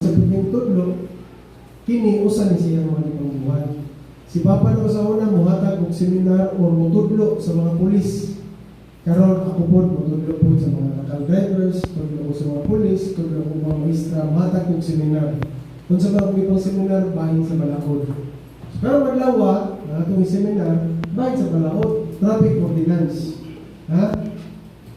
Sa paging tudlo, kini usa ni siya mga pangbuhat. Si Papa na sa una muhatag og seminar o mutudlo sa mga pulis. Karon ako po mutudlo po sa mga local drivers, tudlo ko sa mga pulis, tudlo ko mga maestra, muhatag og seminar. Kung sa mga ibang seminar, bahin sa balakod. Pero maglawa, na itong seminar, bahin sa balakod, traffic ordinance. Ha?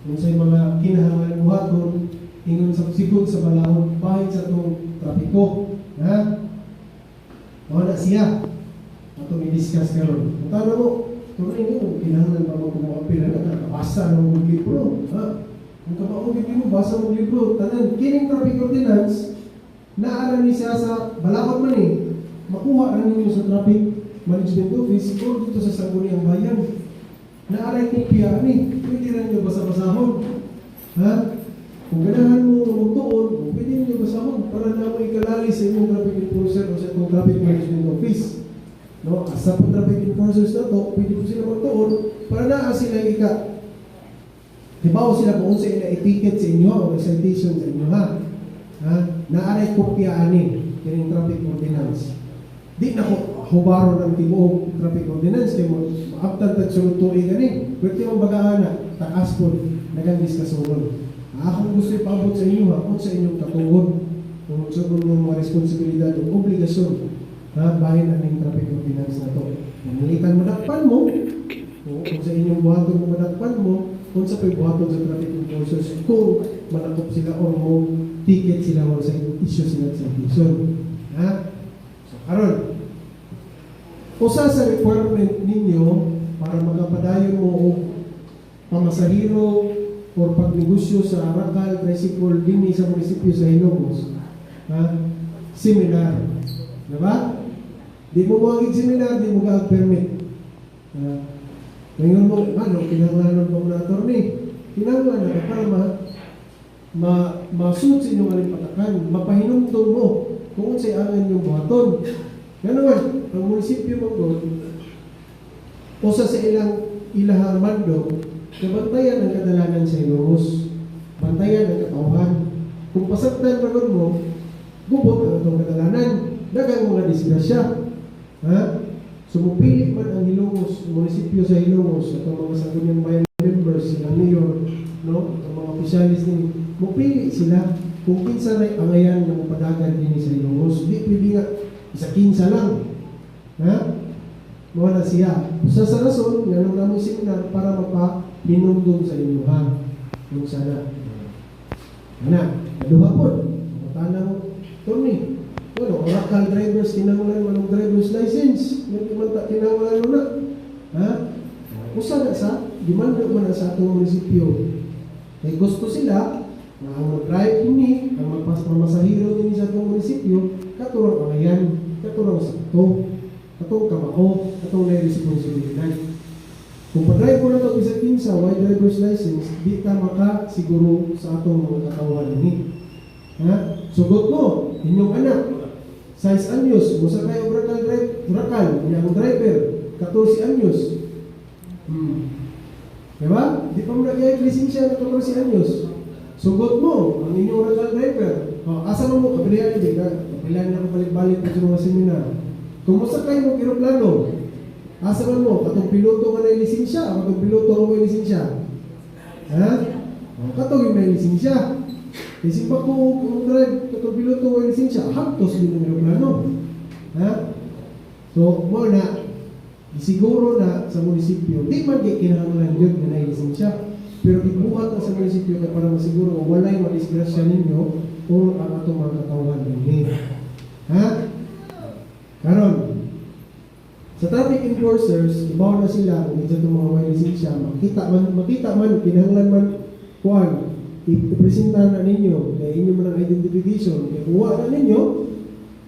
Kung sa mga kinahanglan buhaton, ingon sa sipon sa balakod, bahin sa itong trapiko. Ha? Wala siya. Atong i-discuss karon. Kung tawag mo, kung ano, kinahanglan ba mo kumapila na nakabasa ng mga libro? Ha? Kung kapag mo, basa ng libro, tanan, kining traffic ordinance, naaral ni siya sa balakot man eh. Makuha na ninyo sa traffic management office o dito sa Sangguniang Bayan. Naaral ni Pia ni, pwede rin nyo basa-basahon. Ha? Kung ganahan mo magtuon, pwede nyo basahon para na mo ikalali sa inyong traffic enforcer o sa itong traffic management office. No? Asa po traffic enforcers na to, pwede po sila magtuon para na sila dibaw sila kung sa ina i-ticket sa inyo o citation sa inyo ha. Ha? Naaray kopya ani kining traffic ordinance. Di na ko hubaro ng tibuok traffic ordinance kay mo maaptan tag sulod tuig gani. Pwede mo bagaana taas po nagang diskasonon. Akong gusto ipaabot sa inyo ha, kung sa inyong katungod kung sa inyong mga responsibilidad o obligasyon na bahin aning traffic ordinance na to. Nanglitan madakpan mo kung sa inyong buhaton mo madakpan mo kung sa pagbuhaton sa traffic enforcers kung manakop sila o mo ticket sila o sa issue sila sa citation. Ha? So, karon usa sa requirement ninyo para magapadayon mo o pamasahiro o pagnegosyo sa Arakal, Tricycle, din sa munisipyo sa Ilocos. Ha? Seminar. Diba? Di mo magiging seminar, di mo ka-permit. Ngayon mo, kinanglanan mo na attorney. Kinanglanan ka para ma-suit sa inyong alipatakan, mapahinumtong mo kung sa'y angan yung buhaton. Ganoon, ang munisipyo mo doon, usa sa ilahang mando, kabantayan ang kadalanan sa Ilocos, bantayan ang katauhan. Kung pasagtan magon mo, gubot ang itong kadalanan, dagang mga disgrasya. Ha? Sumupili man ang Ilocos, munisipyo sa Ilocos, itong mga Sangguniang Bayan members, sila mayor, no? Itong mga opisyalis din, mupili sila kung kinsa rin angayan ng padagan din sa Ilocos. Di pwede nga, isa kinsa lang. Ha? Mawala siya. Sa rason, ganun namin seminar para mapahinumdum sa inyo ha. Kung sana. Ana, naduha po. Matana mo, Tony. Ano, Arakal drivers, kinangulan mo ng driver's license. Kinangulan mo na. Ha? Usa na sa, dimanda mo na sa atong munisipyo. Kaya gusto sila, na ang mag-drive ini, ang magpamasahiro din sa atong munisipyo, katulong angayan, katulong sakto, katulong kamao, katulong na responsibilidad. Kung pa-drive mo na ito isa kinsa, white driver's license, di ka makasiguro sa atong mga katawan ini. Ha? Sugot mo, inyong anak, 6 anyos, musa kayo Arakal, inyong driver, 14 anyos. Diba? Di pa mo nag-i-have lisensya na 14 anyos. Sugot mo, ang inyong Arakal driver. Asa mo kapilihan hindi ka? Kapilihan na ko balik-balik sa mga seminar. Kumusta kayo mag-aeroplano? Asa mo, katong piloto ka na lisensya, katong piloto ka may lisensya. Ha? Katong yung may lisensya. Kasi pa kung drive, katong piloto may lisensya, haptos din ng aeroplano. Ha? So, mo na, siguro na sa munisipyo, di man di kinahanglan yun na lisensya. Pero ibuhat na sa munisipyo kaya para masiguro wala yung madisgrasya ninyo kung ang atong mga katawan din. Ha? Karon, sa traffic enforcers, ibaw na sila kung isa itong mga may lisensya, makita man, kinahanglan man, kuhan, ipresenta na ninyo, kaya inyo man ang identification, kaya kuha na ninyo,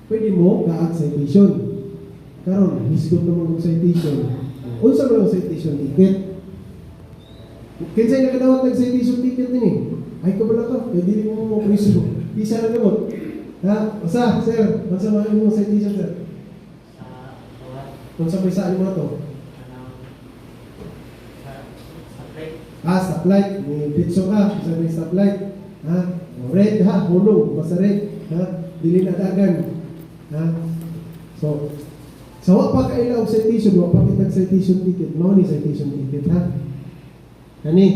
pwede mo ka-act citation. Karon, hisgot naman ng citation. Unsa man ang citation ticket? Kinsay nakadawat ng citation ticket din eh. Ay ka pala ka, kaya dili mo mo priso. Isa na naman. Ha? Asa, sir? Masa mga yung citation, sir? Kung sa may saan mo na to? Stoplight. May pitso ka. Sa may stoplight. Ha? Red ha, hulog. Basta red. Ha? dili na dagan. Ha? So, sa wa pa kaila og citation, wa pa kitag citation ticket, mao ni citation ticket ha. Kani,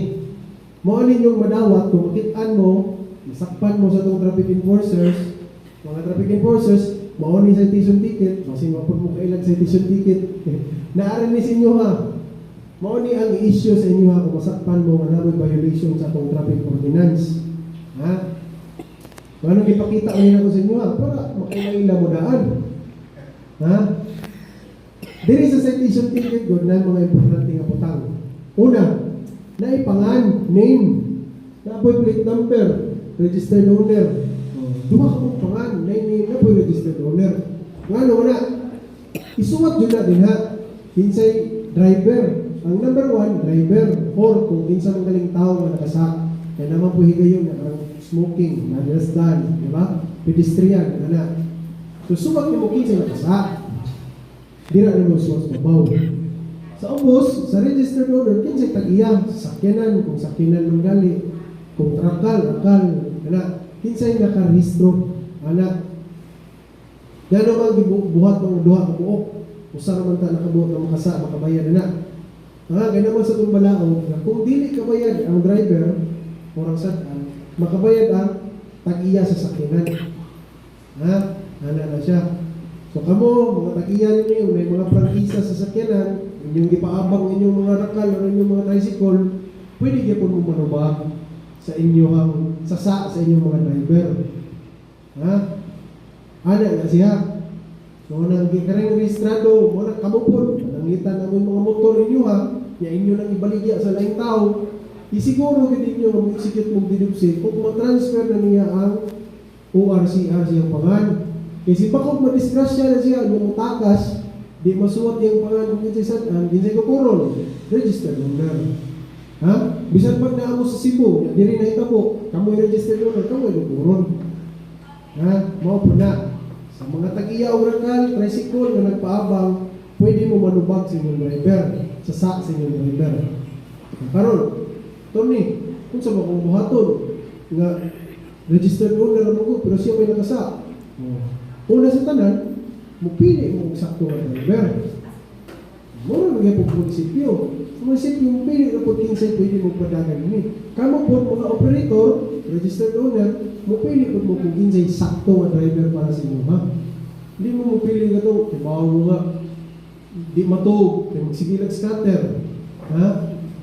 mao ninyong madawat kung makit-an mo, masakpan mo sa tong traffic enforcers, mga traffic enforcers, mao ni citation ticket, kasi mapod mo kailang citation ticket. Naari ni sa inyo ha. Mao ni ang issue sa inyo ha kung masakpan mo nga namoy violation sa tong traffic ordinance. Ha? Ano ipakita ko nila ko sa inyo ha para makaila mo daan. Ha? Diri sa citation ticket god na mga importante nga butang. Una, naipangan, name, napoy plate number, registered owner. Duha ka mong pangan, name, napoy registered owner. Ngano na? Isuwat yun na din ha. Kinsay driver. Ang number 1, driver. Or kung kinsa mga galing tao na nakasak. Kaya naman po higayon na parang smoking, nadirasdan, di ba? Pedestrian, na. So suwat mo kinsay nakasak. Dira na mo suwat mabaw. Sa ubos, sa registered owner, kinsay tag-iya, sakyanan, kung sakyanan ng gali, kung akal, na. Kinsay nakarehistro, anak. Yan naman gibuhat ng duha ka buok. Usa naman ta nakabuhat ng makasa, makabayad na. Ganyan naman sa itong balaod, na kung dili kabayad ang driver, orang saan, makabayad ang tag-iya sa sakyanan. Ana na siya. So kamo, mga tag-iya ninyo, may mga prangkisa sa sakyanan, inyong ipaabang inyong mga rakal o inyong mga tricycle, pwede niya po mo manubag sa inyong sasa sa inyong mga driver. Ana na siya. So nang gikareng rehistrado, mo na kamupod, nangitan ang mga motor ninyo ha, ya inyo nang ibaligya sa laing tao, isiguro gid ninyo nga mag-execute mong deduction kung ma-transfer na niya ang ORCR siyang pangan. Kasi baka ma-disgrasya na siya, yung takas, di masuwat yung pangan kung kinsay sadaan, kinsay kukurol, registered owner. Bisan pag naamo sa Cebu, diri na itabo, kamoy registered owner, kamoy kukurol. Mao po na. Sa mga tag-iya o rakal, tricycle na nagpaabang, pwede mo manubag sa inyong driver, sa inyong driver. Karon, Tony, kung sa mga buhaton, nga registered owner mo ko, pero siya may nakasa. Una sa tanan, mupili mo sakto ng driver. Mura nagyan po munisipyo. Sa munisipyo, mupili na po kinsay pwede mo padagan ini. Kamo po mga operator, registered owner, mupili po mo kung kinsay sakto ng driver para sa inyo, ha? Hindi mo mupili ka ito, kibaw mo nga, di matog, kaya magsigilag scatter, ha?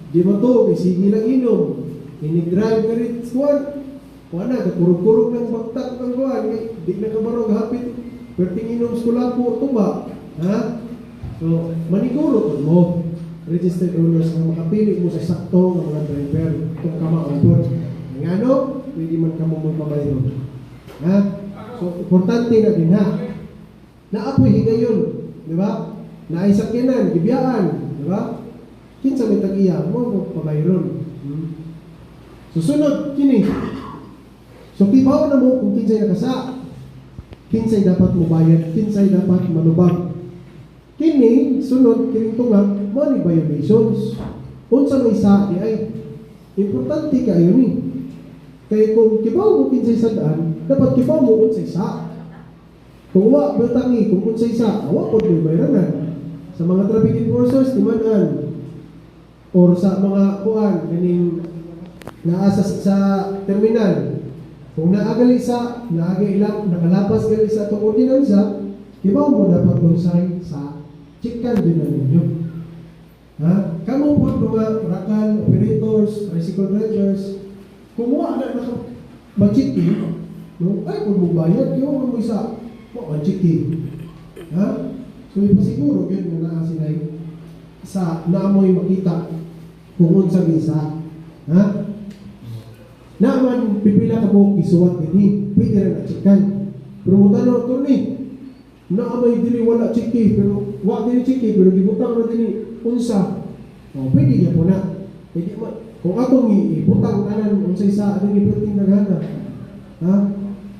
Di matog, sigilang inom, inig-drive ka rin, kuha na, kurog-kurog ng bagtak ng kuha, di na kabarog hapit, perting inom skulapo, tuba, ha? So, maniguro mo, registered owners na makapili mo sa sakto ng mga driver, kung kamaupot. Ang ano, pwede man ka mo magpabayro. Ha? So, importante na din ha. Naapoy higayon, di ba? Naisakyanan, gibiyaan, di ba? Kinsa may tag-iya, mo magpabayron. Susunod, kini. So, kibaw na mo kung kinsay nakasa. Kinsay dapat mo bayad, kinsay dapat manubag. Kini, sunod, kining tungag, money violations. Unsa may sa, di ay, importante kayo ni. Kaya kung kibaw mo kinsay sa daan, dapat kibaw mo unsay sa. Kung wa, batangi, kung unsay sa, awa po may bayranan. Sa mga traffic enforcers, timanan. Or sa mga kuan, kaning naasas sa terminal. Kung naagali sa, naagailang, nakalapas gali sa itong ordinansa, kibaw mo dapat unsay sa. Chikan din na ninyo. Kamu po mga rakal, operators, tricycle drivers, kumuha na mag-chiki, no? Ay, kung mo bayad, kiwa mo isa, mag-chiki. So, ipasiguro, yun na nasinay sa naamoy makita kung unsa bisa. Naaman, pipila ka mo, isuwat din, pwede rin na chikan. Pero mo tanong, Tony, naamoy dili wala chiki, pero wa dili chiki, pero gibutang na dili unsa. Pwede niya po na. Pwede mo, kung atong ibutang tanan unsay sa ano ni perting daghana.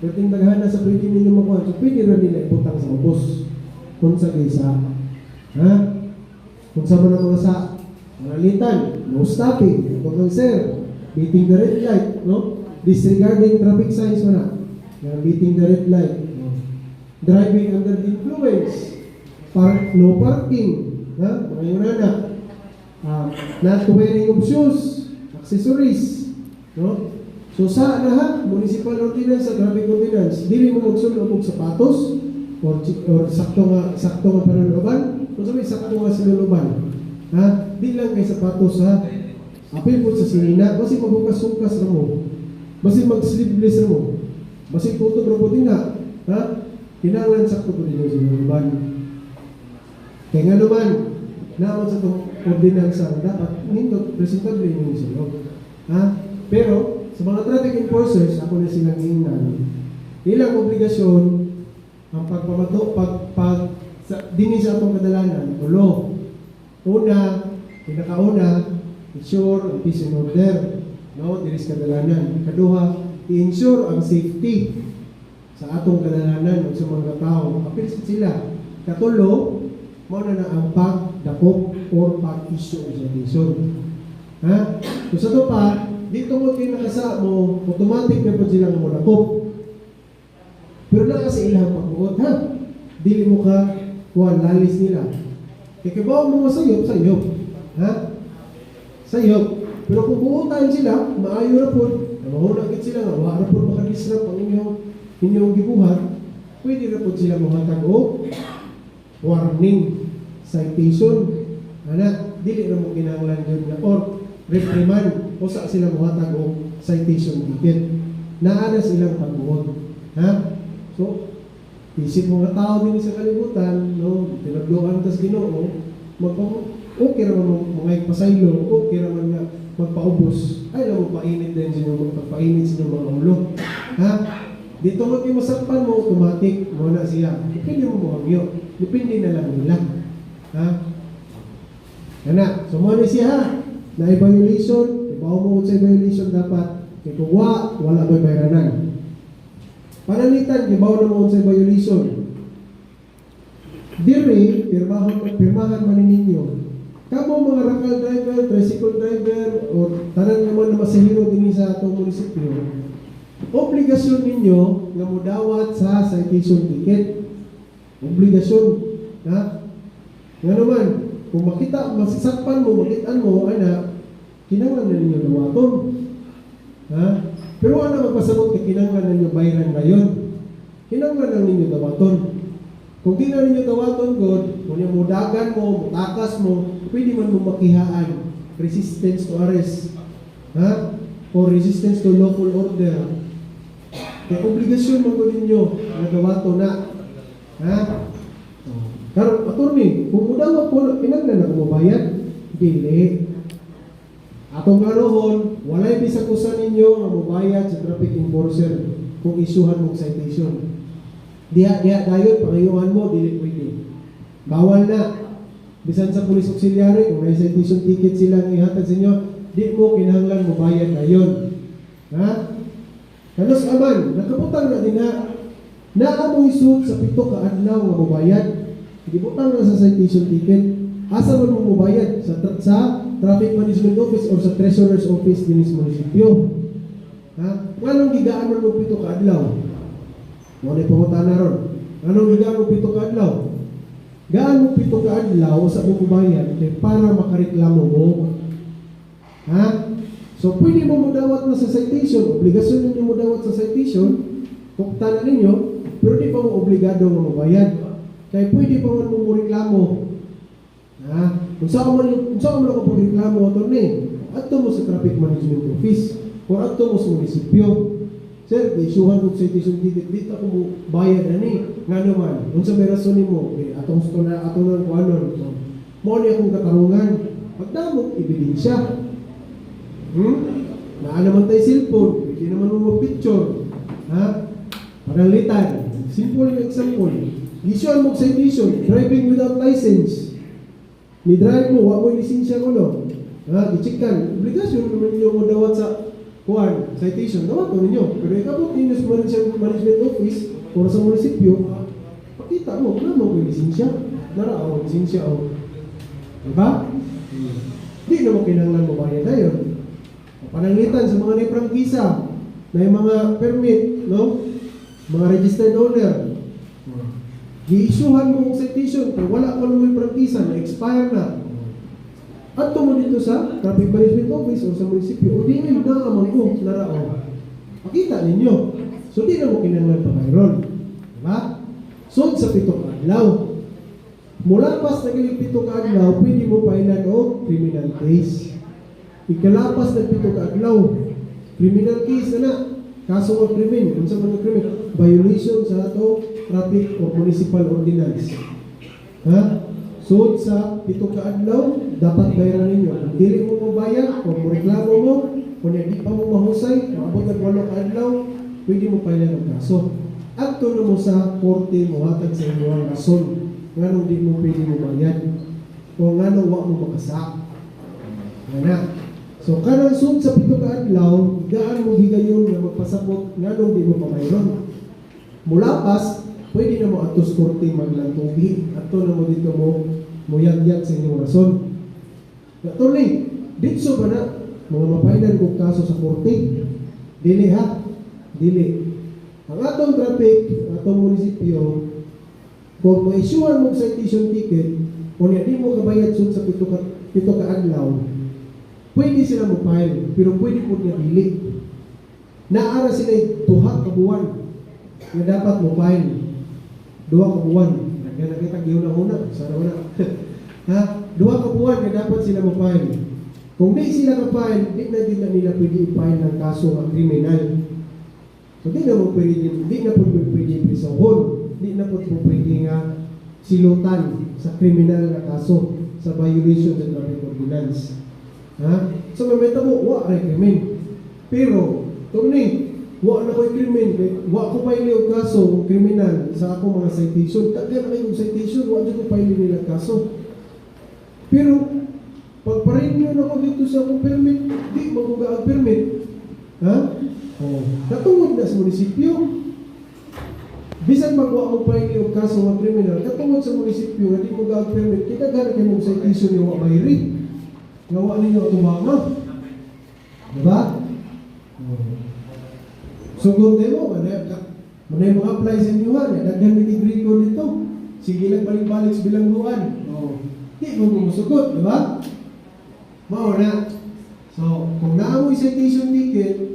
Perting daghana sa pwede ninyo makuha. So pwede ra nila ibutang sa ubos. Unsa gaysa. Kung sa mga sa panalitan, no stopping, kung sir, beating the red light, no? Disregarding traffic signs mo na. Beating the red light. driving under the influence, no parking, mga yun na, not wearing of shoes, accessories, no? So sa lahat, municipal ordinance at traffic ordinance, dili mo magsulod og sapatos or sakto nga panuluban, kung sabi sakto nga sinuluban, di lang kay sapatos ha. Apil po sa sinina, basi maghukas-hukas na mo, basi mag-sleeveless na mo, basi putog na po din na, kinahanglan sakto po din yung sinuluban. Kaya nga naman, naman sa itong ordinansa, dapat nindot presentable yung silog. Pero, sa mga traffic enforcers, ako na silang hingnan, ilang obligasyon ang dini sa atong kadalanan, ulo. Una, pinakauna, ensure ang peace and order, no, diri sa kadalanan. Ikaduha, i-ensure ang safety sa atong kadalanan o sa mga tao. Apil sila. Katulo, mao na ang pagdakop or pag-issue ng citation. So sa ito pa, dito mo kinakasa mo, automatic na po silang mulakop. Pero na kasi ilang pagbuot, dili mo ka, lalis nila. Kaya kabaw mo sayop, sayop. Pero kung buutan sila, maayo na po, mahunagit sila nga, wala na po makadisrap ang inyong gibuhat, pwede na po sila muhatag o warning, citation, dili na mo kinahanglan yun na, or reprimand, o sa sila muhatag o citation ticket. Naana silang pagbuot. So, isip mga tao din sa kalibutan, no, tinagluan tas Ginoo, okay naman mga ipasaylo, okay naman nga magpaubos, ay lang magpainit din sa inyong magpainit sa inyong mga ulo. Dito mo kayo masakpan mo, automatic, mo na siya. Depende mo mo hangyo. Depende na lang nila. So mo na siya, na-violation, ibaw mo sa violation dapat, kaya kung wala ko'y bayranan. Panalitan, ibaw na mo sa violation. Diri, pirmahan man ninyo. Kamo mga rakal driver, tricycle driver, o tanan naman na masahiro din sa atong munisipyo, obligasyon ninyo nga mudawat sa citation ticket. Obligasyon. Nga naman, kung masisakpan mo, makitaan mo, kinanglan na ninyo dawaton. Pero ano magpasabot ka kinanglan na ninyo bayran ngayon? Kinanglan na ninyo dawaton. Kung di na ninyo dawaton, God, kung yung mudagan mo, mutakas mo, pwede man mo makihaan. Resistance to arrest. Or resistance to lawful order. Kaya obligasyon mo ninyo na dawaton na. Karong attorney, kung mudawa po, kinanglan na kumabayad, dili. Atong karoon, walay bisag usa ninyo nga mobayad sa traffic enforcer kung isuhan mong citation. Diha dayon pangayuhan mo, dili pwede. Bawal na. Bisan sa police auxiliary, kung may citation ticket sila nga ihatag sa inyo, di mo kinahanglan mobayad dayon. Kanos aman, nakabutang na din naamoy suit sa 7 ka adlaw nga mobayad. Gibutang na sa citation ticket. Asa man mo mobayad sa Traffic Management Office or sa Treasurer's Office din sa munisipyo. Nganong gigaan man mo 7 ka adlaw? Mo ni pangutan na ron. Nganong gigaan mo 7 ka adlaw? Gaan mo 7 ka adlaw sa mo mobayad para makareklamo mo. So pwede mo mudawat na sa citation, obligasyon ninyo mudawat sa citation, tuktan ninyo, pero di pa mo obligado nga mobayad. Kaya pwede pa man mo reklamo. Kung saan mo lang po reklamo ito adto mo sa Traffic Management Office o adto mo sa munisipyo. Sir, isuhan mo citation ticket, dito ako mo bayad na nga naman, kung sa may rason mo, atong nang kuanon, mo niya akong katarungan, pagdamot, ebidensya. Naan naman tayo cellphone, hindi naman mo mag-picture. Panalitan, simple na example. Isuhan mo citation, driving without license. Ni drive mo, wala mo yung lisensya ko, no? I-check-kan. Obligasyon naman ninyo mo dawat sa citation. Dawat mo ninyo. Pero ikabot ninyo sa management office o sa munisipyo, pakita mo, wala mo yung lisensya. Narao, lisensya o. Diba? Hindi naman kinanglan mo bayad na yun. Pananglitan sa mga naprangkisa, na yung mga permit, no? Mga registered owner. Gi-issuehan mo ang citation kung wala pa naman prangkisa na expire na. At mo dito sa Traffic Management Office o sa munisipyo, o di na naman ko, narao. Makita ninyo. So di na mo kinanglan pa mayroon. Diba? So sa 7 ka adlaw. Mula pas na gili 7 ka adlaw, pwede mo pailan o criminal case. Ikalapas na 7 ka adlaw, criminal case na. Kaso ng krimen, kung sa mga krimen, violation sa ato traffic o municipal ordinance. Ha? So sa 7 ka adlaw, dapat bayaran ninyo. Kung dili mo mabayad, o reklamo mo, kung hindi pa mo mahusay, maabot ng 8 ka adlaw, pwede mo pailan ang kaso. At na mo sa korte mo hatag sa inyo ang rason nga nung di mo pwede mo bayad o nga nung wak mo makasak. Nga. So kanang sud sa 7 ka adlaw, gaan mo higayon nga magpasabot nga nung di mo pamayron. Mula pas, pwede na mo atos korte maglantugi. Ato na mo dito mo muyagyag sa inyong rason. Natuloy, dito ba na mga mapailan kong kaso sa korte? Dili ha? Dili. Ang atong traffic, atong munisipyo, kung ma-issuean mo citation ticket, kung hindi mo kabayad sud sa 7 ka adlaw, pwede sila mo-file, pero pwede po niya dili. Naara sila 2 ka buwan na dapat mo-file. 2 ka buwan. Nakita gihuna-huna, sana wala. Ha? 2 ka buwan na dapat sila mo-file. Kung di sila ka-file, di na nila pwede i-file ng kaso ng kriminal. So, di na po pwede prisahon, di na po pwede nga silutan sa kriminal na kaso sa violation sa traffic ordinance. Ha? So, mameta mo, wa rin krimen. Pero, tunay, wa na ko'y krimen, wa ko paili o kaso kriminal sa akong mga citation. Tagyan na kayong citation, wa dyan ko paili nila kaso. Pero, pagparinyo na ko dito sa akong permit, di maguga ang permit. Ha? Oh, katungod na sa munisipyo. Bisan magwa mo paili o kaso ng kriminal, katungod sa munisipyo, hindi mo ga-permit, kita gana kayo mong citation yung mayri. Ngawa ninyo ang tumama. Diba? Sugod mo, manay mo apply sa inyo ha, daghan ni degree ko dito. Sige lang balik-balik sa bilangguan. Di mo musugod, diba? Mao na. So, kung naamoy citation ticket,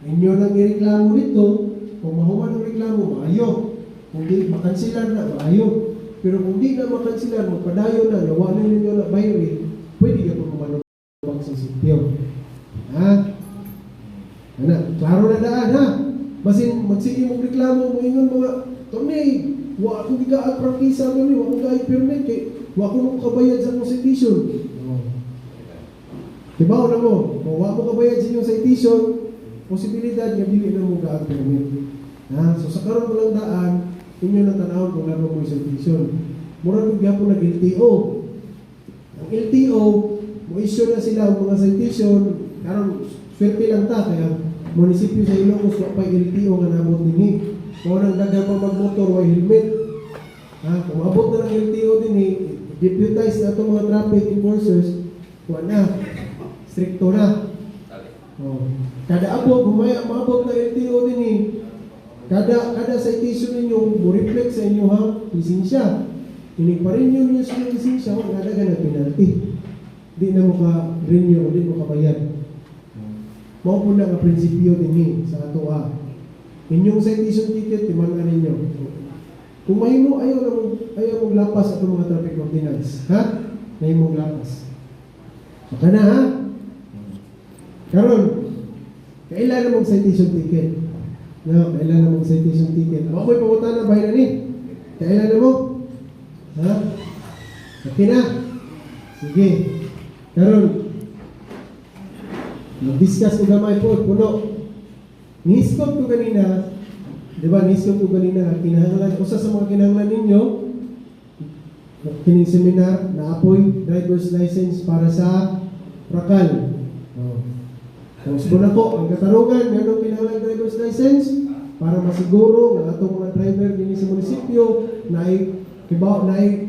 inyo nang ireklamo nito, kung mahuman ang reklamo, maayo. Kung di makansilan na, maayo. Pero kung di na makansilan, magpadayo na, nawanin ninyo na bayri, pwede ka pa mamalubang sa sityo. Ha? Ano? Klaro na daan, ha? Basin, magsige mong reklamo, mo ingon mga, Tony, wa akong gigaag prangkisa mo ni, wa akong gaag permit, kay wa akong kabayad sa akong citation. Diba na mo, kung wa mo kabayad sa inyong citation, posibilidad nga dili na mo gaag permit. Ha? So sa karon ko lang daan, inyo na tanawon kung ano mo yung citation. Mura kong gyapon nag LTO. Ang LTO, mo issue na sila ang mga citation, karon swerte lang ta kaya munisipyo sa Ilocos wa pa LTO nga nabot dinhi. Kung nang daghan pa magmotor wa helmet. Ha? Kung abot na ng LTO dinhi, deputize na itong mga traffic enforcers, wa na, stricto na. Oh. Kada abot, maabot na LTO din eh. Kada citation ninyo, mo-reflect sa inyo ha, lisensya. Inig-pa-renew ninyo sa lisensya, wala na na penalty. Di na mo ka-renew, di mo ka-bayad. Mao po na ang prinsipyo din eh, sa ato ha. Inyong citation ticket, timanan ninyo. Kung mahimo, ayaw mong lapas at mga traffic ordinance. Ha? Mahimo mong lapas. Saka na ha? Karon, kailan mong citation ticket? No, kailan mong citation ticket? Mamoy pangutan na bahay na ni. Kailan mo? Ha? Okay na? Sige. Karon, mag-discuss ko gamay po, puno. Niskop ko kanina, di ba, niskop ko kanina, kinahanglan, usa sa mga kinahanglan ninyo, kining seminar, na-apoy driver's license para sa Prakal. Tapos muna po, ang katarungan, meron kinahanglan driver's license para masiguro na atong mga driver din sa munisipyo na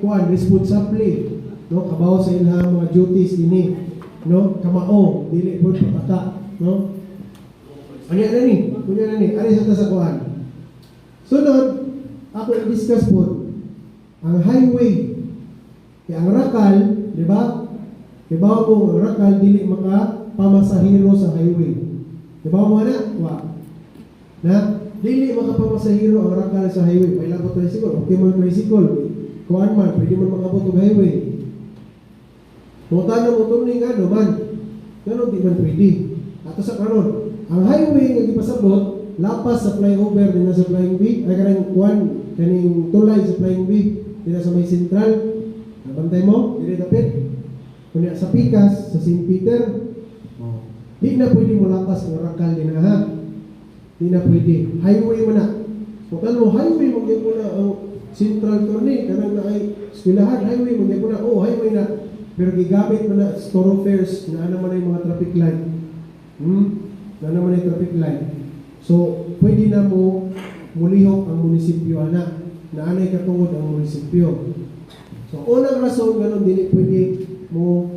kuan responsibly, no, kabaw sa ilang mga duties ini, no, kamao, dili po pataka, no. Kunya na ni, ari sa kuan. Sunod, ako i-discuss po, ang highway, kaya ang rakal, di ba? Diba mo, ang rakal, dili maka pamasahiro sa highway. Diba mo na? Na? Dili maka pamasahiro ang rakal sa highway. May labot tricycle, okay mo tricycle. Kuhaan man, pwede mo makabot ng highway. Kung tanong mo tuning ano man, gano'n di man pwede. Ato sa karon, ang highway nga gipasabot, lapas sa flyover din sa flying V, ay kanang kaning tulay sa flying V, din sa may sentral. Nabantay mo, dili dapit. Kunya sa Pikas, sa St. Peter, di na pwede mo lapas ng rakal din ha. Di na pwede. Highway mo na. Kung mo, highway mo mo na ang Central Tourney, kanang na ay eskwelahan, highway mo na, highway na. Pero gigamit mo na thoroughfares na naman yung mga traffic light. Na naman yung traffic light. So, pwede na mo mulihok ang munisipyo na anay katungod ang munisipyo. So, unang rason, ganun, dili pwede mo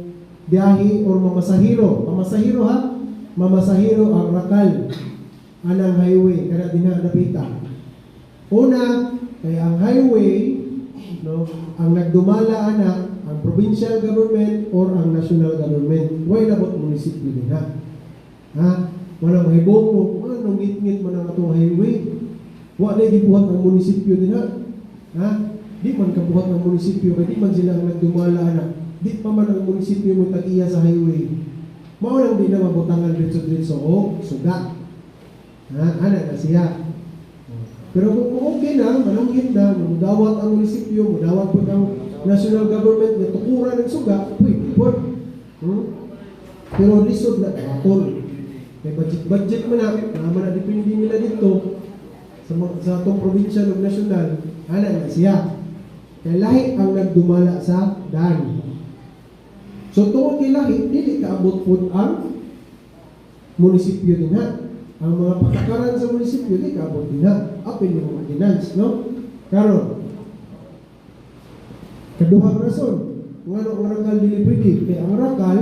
biyahe or mamasahiro. Mamasahiro ha? Mamasahiro ang rakal anang highway kada dinadapita. Una, kaya ang highway, no, ang nagdumala ana ang provincial government or ang national government. Why labot munisipyo din ha? Ha? Wala mahibong mo, anong ngit-ngit mo ng atong highway? Wala gibuhat ang munisipyo din ha? Ha? Di man kabuhat ng munisipyo, kaya di man sila ang nagdumala ana. Di pa man ang munisipyo mo tag-iya sa highway. Maulang di na mabutangan dito o suga. Ana na siya. Pero kung okay na, mananggit na, mudawat ang munisipyo, mudawat po ang national government na tukuran ng suga, pwede po. Pero lisod na, atol. May budget mo na, naman na dipindi nila dito sa itong provincial o national, ana na siya. Kaya lahi ang nagdumala sa daan. So, tungkol kay lahi, hindi kaabot po ang munisipyo din ha. Ang mga patakaran sa munisipyo, hindi kaabot din ha. Apin yung mga ordinance, no? Karon, kaduhang rason, kung ano ang rakal dili pwede, kaya ang rakal,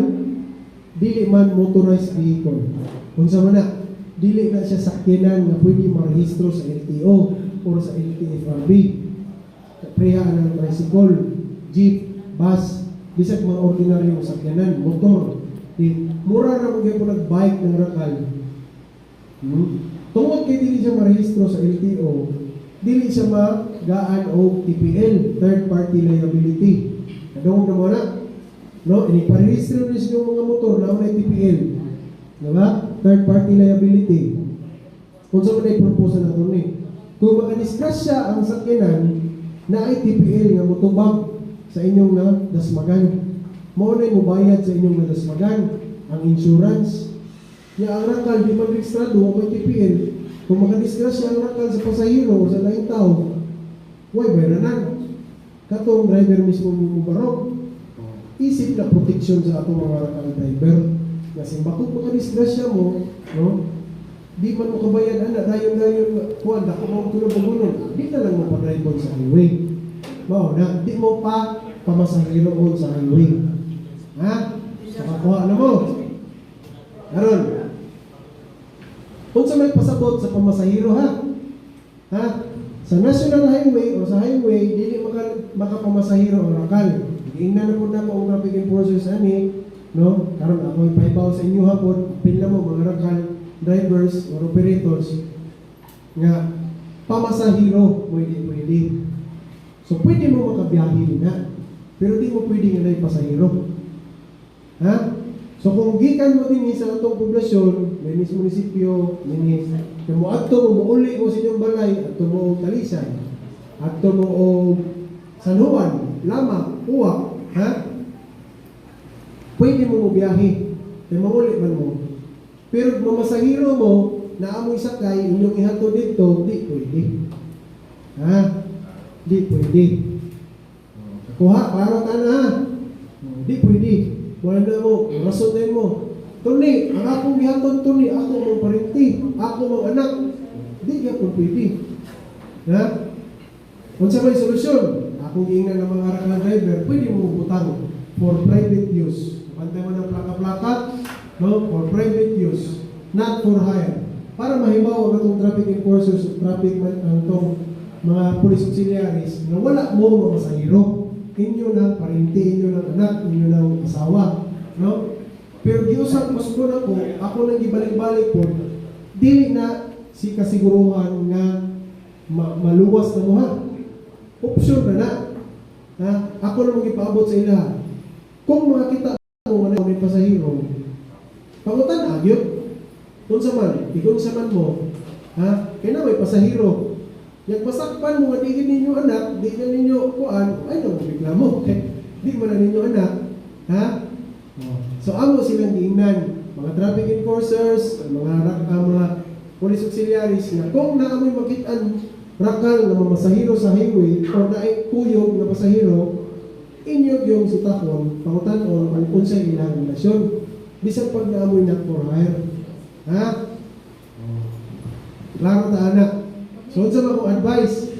dili man motorized vehicle. Kung sa mana, dili na siya sakyanan na pwede marehistro sa LTO o sa LTFRB. Preha ng tricycle, jeep, bus, bisag mga ordinaryong sakyanan, motor. Mura na mga po nag-bike ng rakal. Tungkol kay dili siya marehistro sa LTO, dili siya magaan o TPL, third party liability. Kadong na mo na, no? Iniparehistro rin siya mga motor na may TPL. Diba? Third party liability. Kung saan mo na i-propose na ito ni. Kung makanisgrasya ang sakyanan na ay TPL nga motobag sa inyong nadasmagan, maunay mo bayad sa inyong nadasmagan ang insurance. Ya ang rakal, di man registrado o may TPL, kung makadisgrasya ang rakal sa pasahero o sa laing tao, why bayranan? Katong driver mismo mo barog. Isip na protection sa atong mga rakal driver. Kasi bakit makadisgrasya mo, no? Di man mo kabayan, dayon kuwan, dako mo tulong pagunon. Di na lang mapadrive sa highway. Mao na, di mo pa pamasahero sa highway. Ha? Nakakuha na mo. Karon, kung sa may pasabot sa pamasahero ha? Ha? Sa national highway o sa highway, dili makapamasahero ang rakal. Giingnan na po na kung traffic enforcers ani, no? Karon ako ipahibaw sa inyo hapon, pila mo mga rakal drivers or operators nga pamasahero pwede. So pwede mo makabiyahe na, pero di mo pwede nga na pasahero. Ha? So kung gikan mo din sa atong poblasyon, may munisipyo, minis, kung mo adto mo uli mo sa inyong balay, adto mo Talisay, adto mo San Juan, Lama, Uwa, ha? Pwede mo biyahe, kaya mauli man mo. Pero kung mamasahero mo, na amoy sakay, inyong ihato dito, di pwede. Ha? Di pwede. Kuha, para ka na ha? Di pwede. Wala na mo, rason din mo. Tuni, ang akong gihaton tuni, ako mong parinti, ako mong anak. Di ka po pwede. Ha? Kung sa may solusyon, akong giingnan ng mga rakal driver, pwede mo butang for private use. Pantay mo ng plaka-plaka, no? For private use, not for hire. Para mahibaw ang itong traffic enforcers, traffic man, ang itong mga police auxiliaries na wala mo mga pasahero. Inyo ng parinti, inyo ng anak, inyo ng asawa. No? Pero giusap mas ko na ako nang gibalik-balik po, dili na si kasiguruhan nga maluwas na mo ha. Option na. Ha? Ako na magipaabot sa ila. Kung makita mo nga may pasahero, pangutan agyot. Kung sa man mo, ha? Kaya na may pasahero. Yang masakpan mo nga di ninyo anak, di na ninyo kuan, ay no, reklamo. Di mo na ninyo anak, ha? So amo silang giingnan, mga traffic enforcers, mga police auxiliaries na kung naamoy makitaan rakal na mga pasahero sa highway o naay kuyog na pasahero, inyo yung sitakon, pangutan-on, kung sa ilang relasyon. Bisang pag naamoy na for hire. Ha? Klaro ta anak. So, unsa ba akong advice?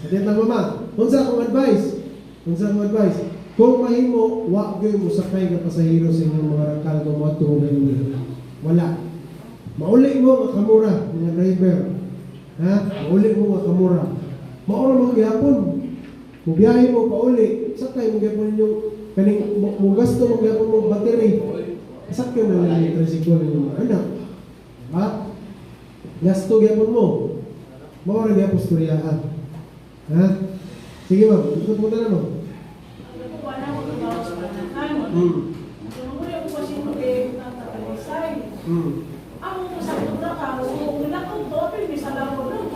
Atin lang mama. Unsa akong advice? Kung mahimo, wa gyud mo sakay nga pasahero sa inyong mga rakal nga moto nga wala. Mauli mo nga kamura mga driver. Ha? Mauli mo nga kamura. Maura mo gyapon. Kung biyahe mo pauli, sakay mo gyapon yung kaning mo gasto mo gyapon mo battery. Sakay na lang yung tricycle ng anak. Ha? Gasto gyapon mo. Maura gyapon storyahan. Ha? Sige ma'am, ikot mo na mo. Ako po sa kong nakao, kung nakong topic, may salang ko lang.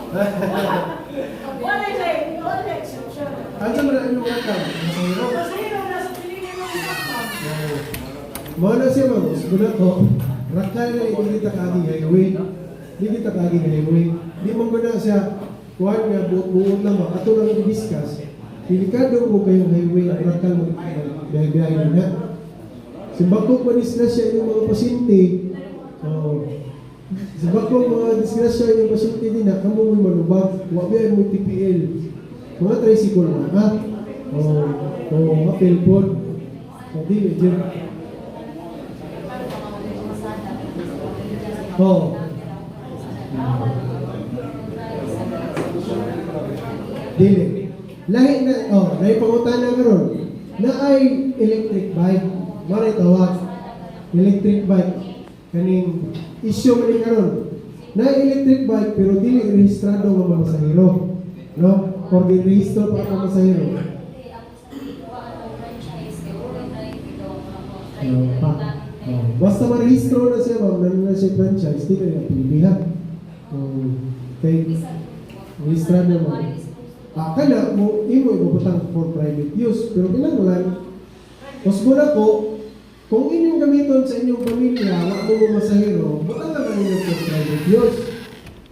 Wala yung exception. Ano mo na yung rakam? Masahiro? Masahiro, nasa pinili mo yung rakam. Mga na siya ma'am, siguro ko, rakay na hindi kita kaaging highway. Hindi kita kaaging highway. Hindi mo ko na siya, kuhan nga, buot lang ba, ato lang i-discuss. Delikado mo kayong highway, ang rakal mo, biyahe na. Simbakong manisgrasya yung mga pasyente, simbakong mga disgrasya yung pasyente din na, kamo mo manubag, wabiyay mo TPL. Mga tricycle na, ha? Mga pelpon. Dili, dyan. Dili. Lahi na, lahi pangutan na karon na ay electric bike. Maray tawag. Electric bike. Kaning issue man karon. Na electric bike pero dili rehistrado nga mga pasahero. No? Or di rehistro pa ang pasahero. Basta marehistro na siya, ma'am, na siya franchise, di na pilihan. Kay rehistrado mo. Kana mo, imo ibubutang for private use. Pero kinanglan, mas muna po, kung inyong gamiton sa inyong pamilya, wak mo mga masahero, butang naman ninyo for private use.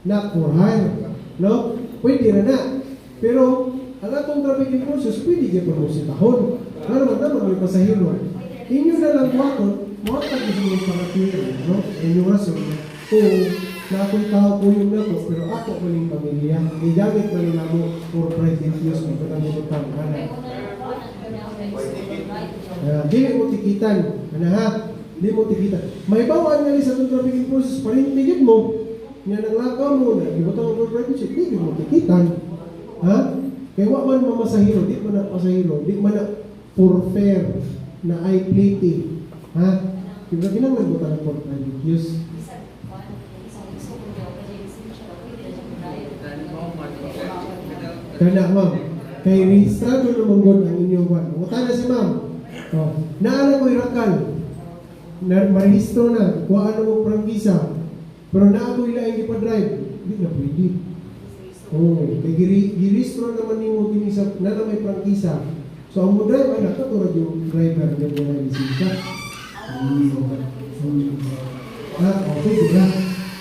Not for hire. No? Pwede na. Pero, ang atong traffic enforcers, pwede kayo pa mo sitahon. Ano naman may pasahero. Inyo na lang wakon, makatag gusto mong pangatwira. No? Inyong rason. Kung na ako'y tao po yung nato, pero ako ko yung pamilya. Igamit ko nila mo for private use ng panangutang anak. Dili mo tikitan. Ha? Dili mo tikitan. May bawaan nga sa itong traffic enforcers, parintigid mo. Nga nanglakaw mo na, ibutang for private use, dili mo tikitan. Ha? Kaya wak man mamasahiro, di man na pasahiro, di man na for fair na eye plating. Ha? Kaya ginamit mo talaga for private use. Kana ma'am, kay rehistrado naman gud ang inyong kwan. Mutana si ma'am. Naala ko irakal. Marehistro na, kuhaan mo prangkisa. Pero naa ko ilaing ipa-drive, di na pwede. Kay girehistro naman nimo kini sa na may prangkisa. So ang mo drive anak katulad yung driver nga wala lisensya. Okay, diba?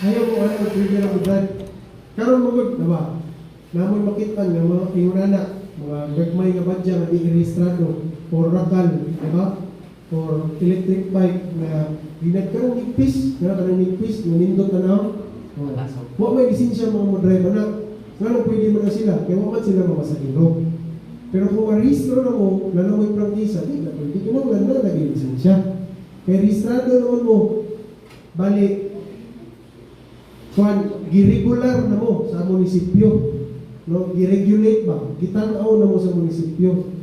Ayaw mo ano, pwede na mag-drive. Karon mo gud, diba? Namoy makitan nga mga iyong anak, mga gagmay nga badya nga i-rehistrado or rakal, diba? Or electric bike na ginagkarong nigpis, nga kanang nigpis, nindot na na. Wa may lisensya mga mo drive anak. Nga lang pwede mo na sila, kaya waman sila mamasahiro. Pero kung marehistro na mo, na may prangkisa, di na pwede kinanglan na naging lisensya. Kaya rehistrado naman mo, balik, giregular na mo sa munisipyo. no, i-regulate ba? Gitanaw na mo sa munisipyo.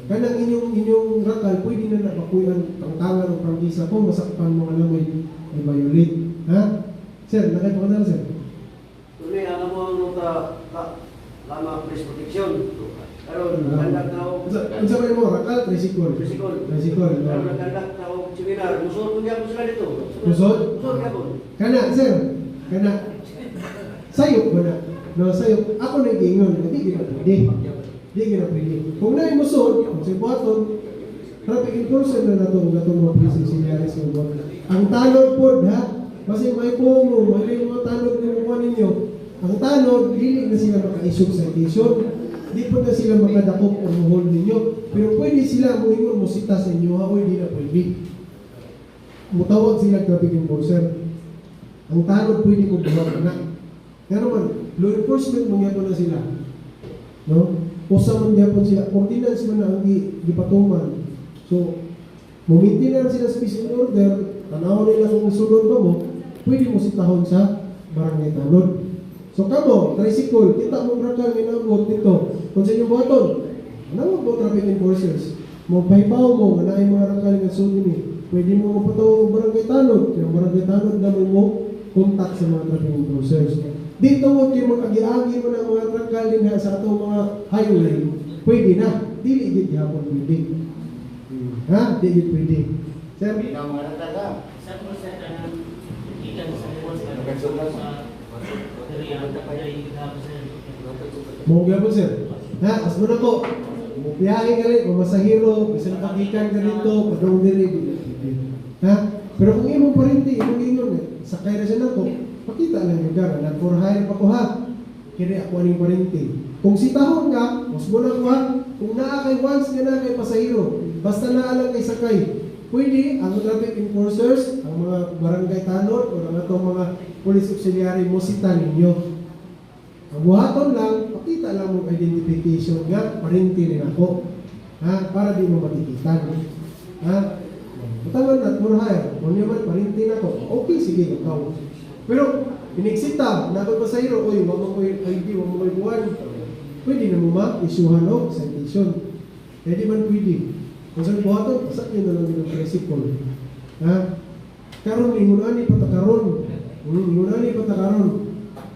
Kanang inyong rakal, pwede na napakuyan tangtangan o prangkisa kung masakpan mo alam may violate. Ha? Sir, nakipagkadala sir? Tuloy, alam mo ang nota lama police protection. Karon nagkandak na ako. Ang sabay mo, rakal, tricycle. Tricycle. Tricycle. Karon nagkandak na ako seminar. Musod ko niya sila dito. Musod? Musod niya po. Kana, sir, kana. Sayop ba na? No, sayop. Ako na gingon, hindi ginapili. Hindi ginapili. Kung na musod, kung sa buhaton, traffic enforcer na nato mga police sinyaris ng buhat. Ang tanod po, ha? Kasi may pumo, may mga tanod na mukha ninyo. Ang tanod, hindi na sila maka-issue citation. Hindi po na sila makadakop o hold ninyo. Pero pwede sila muingon mo sita sa inyo, ha? O hindi na pwede. Mutawag sila traffic enforcer. Ang tanod pwede mo buwag na. Pero man, law enforcement mo nga po na sila. No? Usa man nga po sila. Ordinance man na ang gipatuman. So, mumintin na sila sa peace and order, tanaw nila kung sunod ba mo, pwede mo sitahon sa barangay tanod. So, kamo, tricycle, kita mo brakal ginabot dito. Kung sa inyong buhaton, anong mo traffic enforcers? Magpahibaw mo, ganay mga rakal nga sunod ni. Pwede mo mapataw ang barangay tanod. Kaya barangay tanod naman mo contact sa mga traffic enforcers. Dito mo kayo mag-agi mo ng mga rakal din sa atong mga highway, pwede na. Dili gid hapon pwede. Ha? Dili pwede. Sir, mo gyapon sir. Ha, as mo na ko. Mupiyahe ka rin, mamasahiro, bisan pagikan ka dito, padong diri. Ha? Pero kung imo parinti, imong ingon sakay na siya nako, pakita lang yung lugar, nag-for hire pa ko ha. Kini ako aning parinti. Kung sitahon ka, mas mo na ko ha. Kung naa kay once nga na kay pasahiro, basta naa lang kay sakay. Pwede ang traffic enforcers, ang mga barangay tanod o ang atong mga police auxiliary mo sita ninyo. Ang buhaton lang, pakita lang mong identification nga, parinti rin ako. Ha? Para di mo matikitan. Ha? Matangan na, for hire. Kung naman, parinti na ko. Okay, sige, ikaw. Pero, iniksita, nakot pasahiro, oy, wag mo ID, wag mo buwan. Pwede na mo ma-issuehan o citation. Pwede man pwede. Kung saan buhaton, pasak nyo na lang din ang tricycle. Ha? Karon, ingunani patakaron. Ingunani patakaron.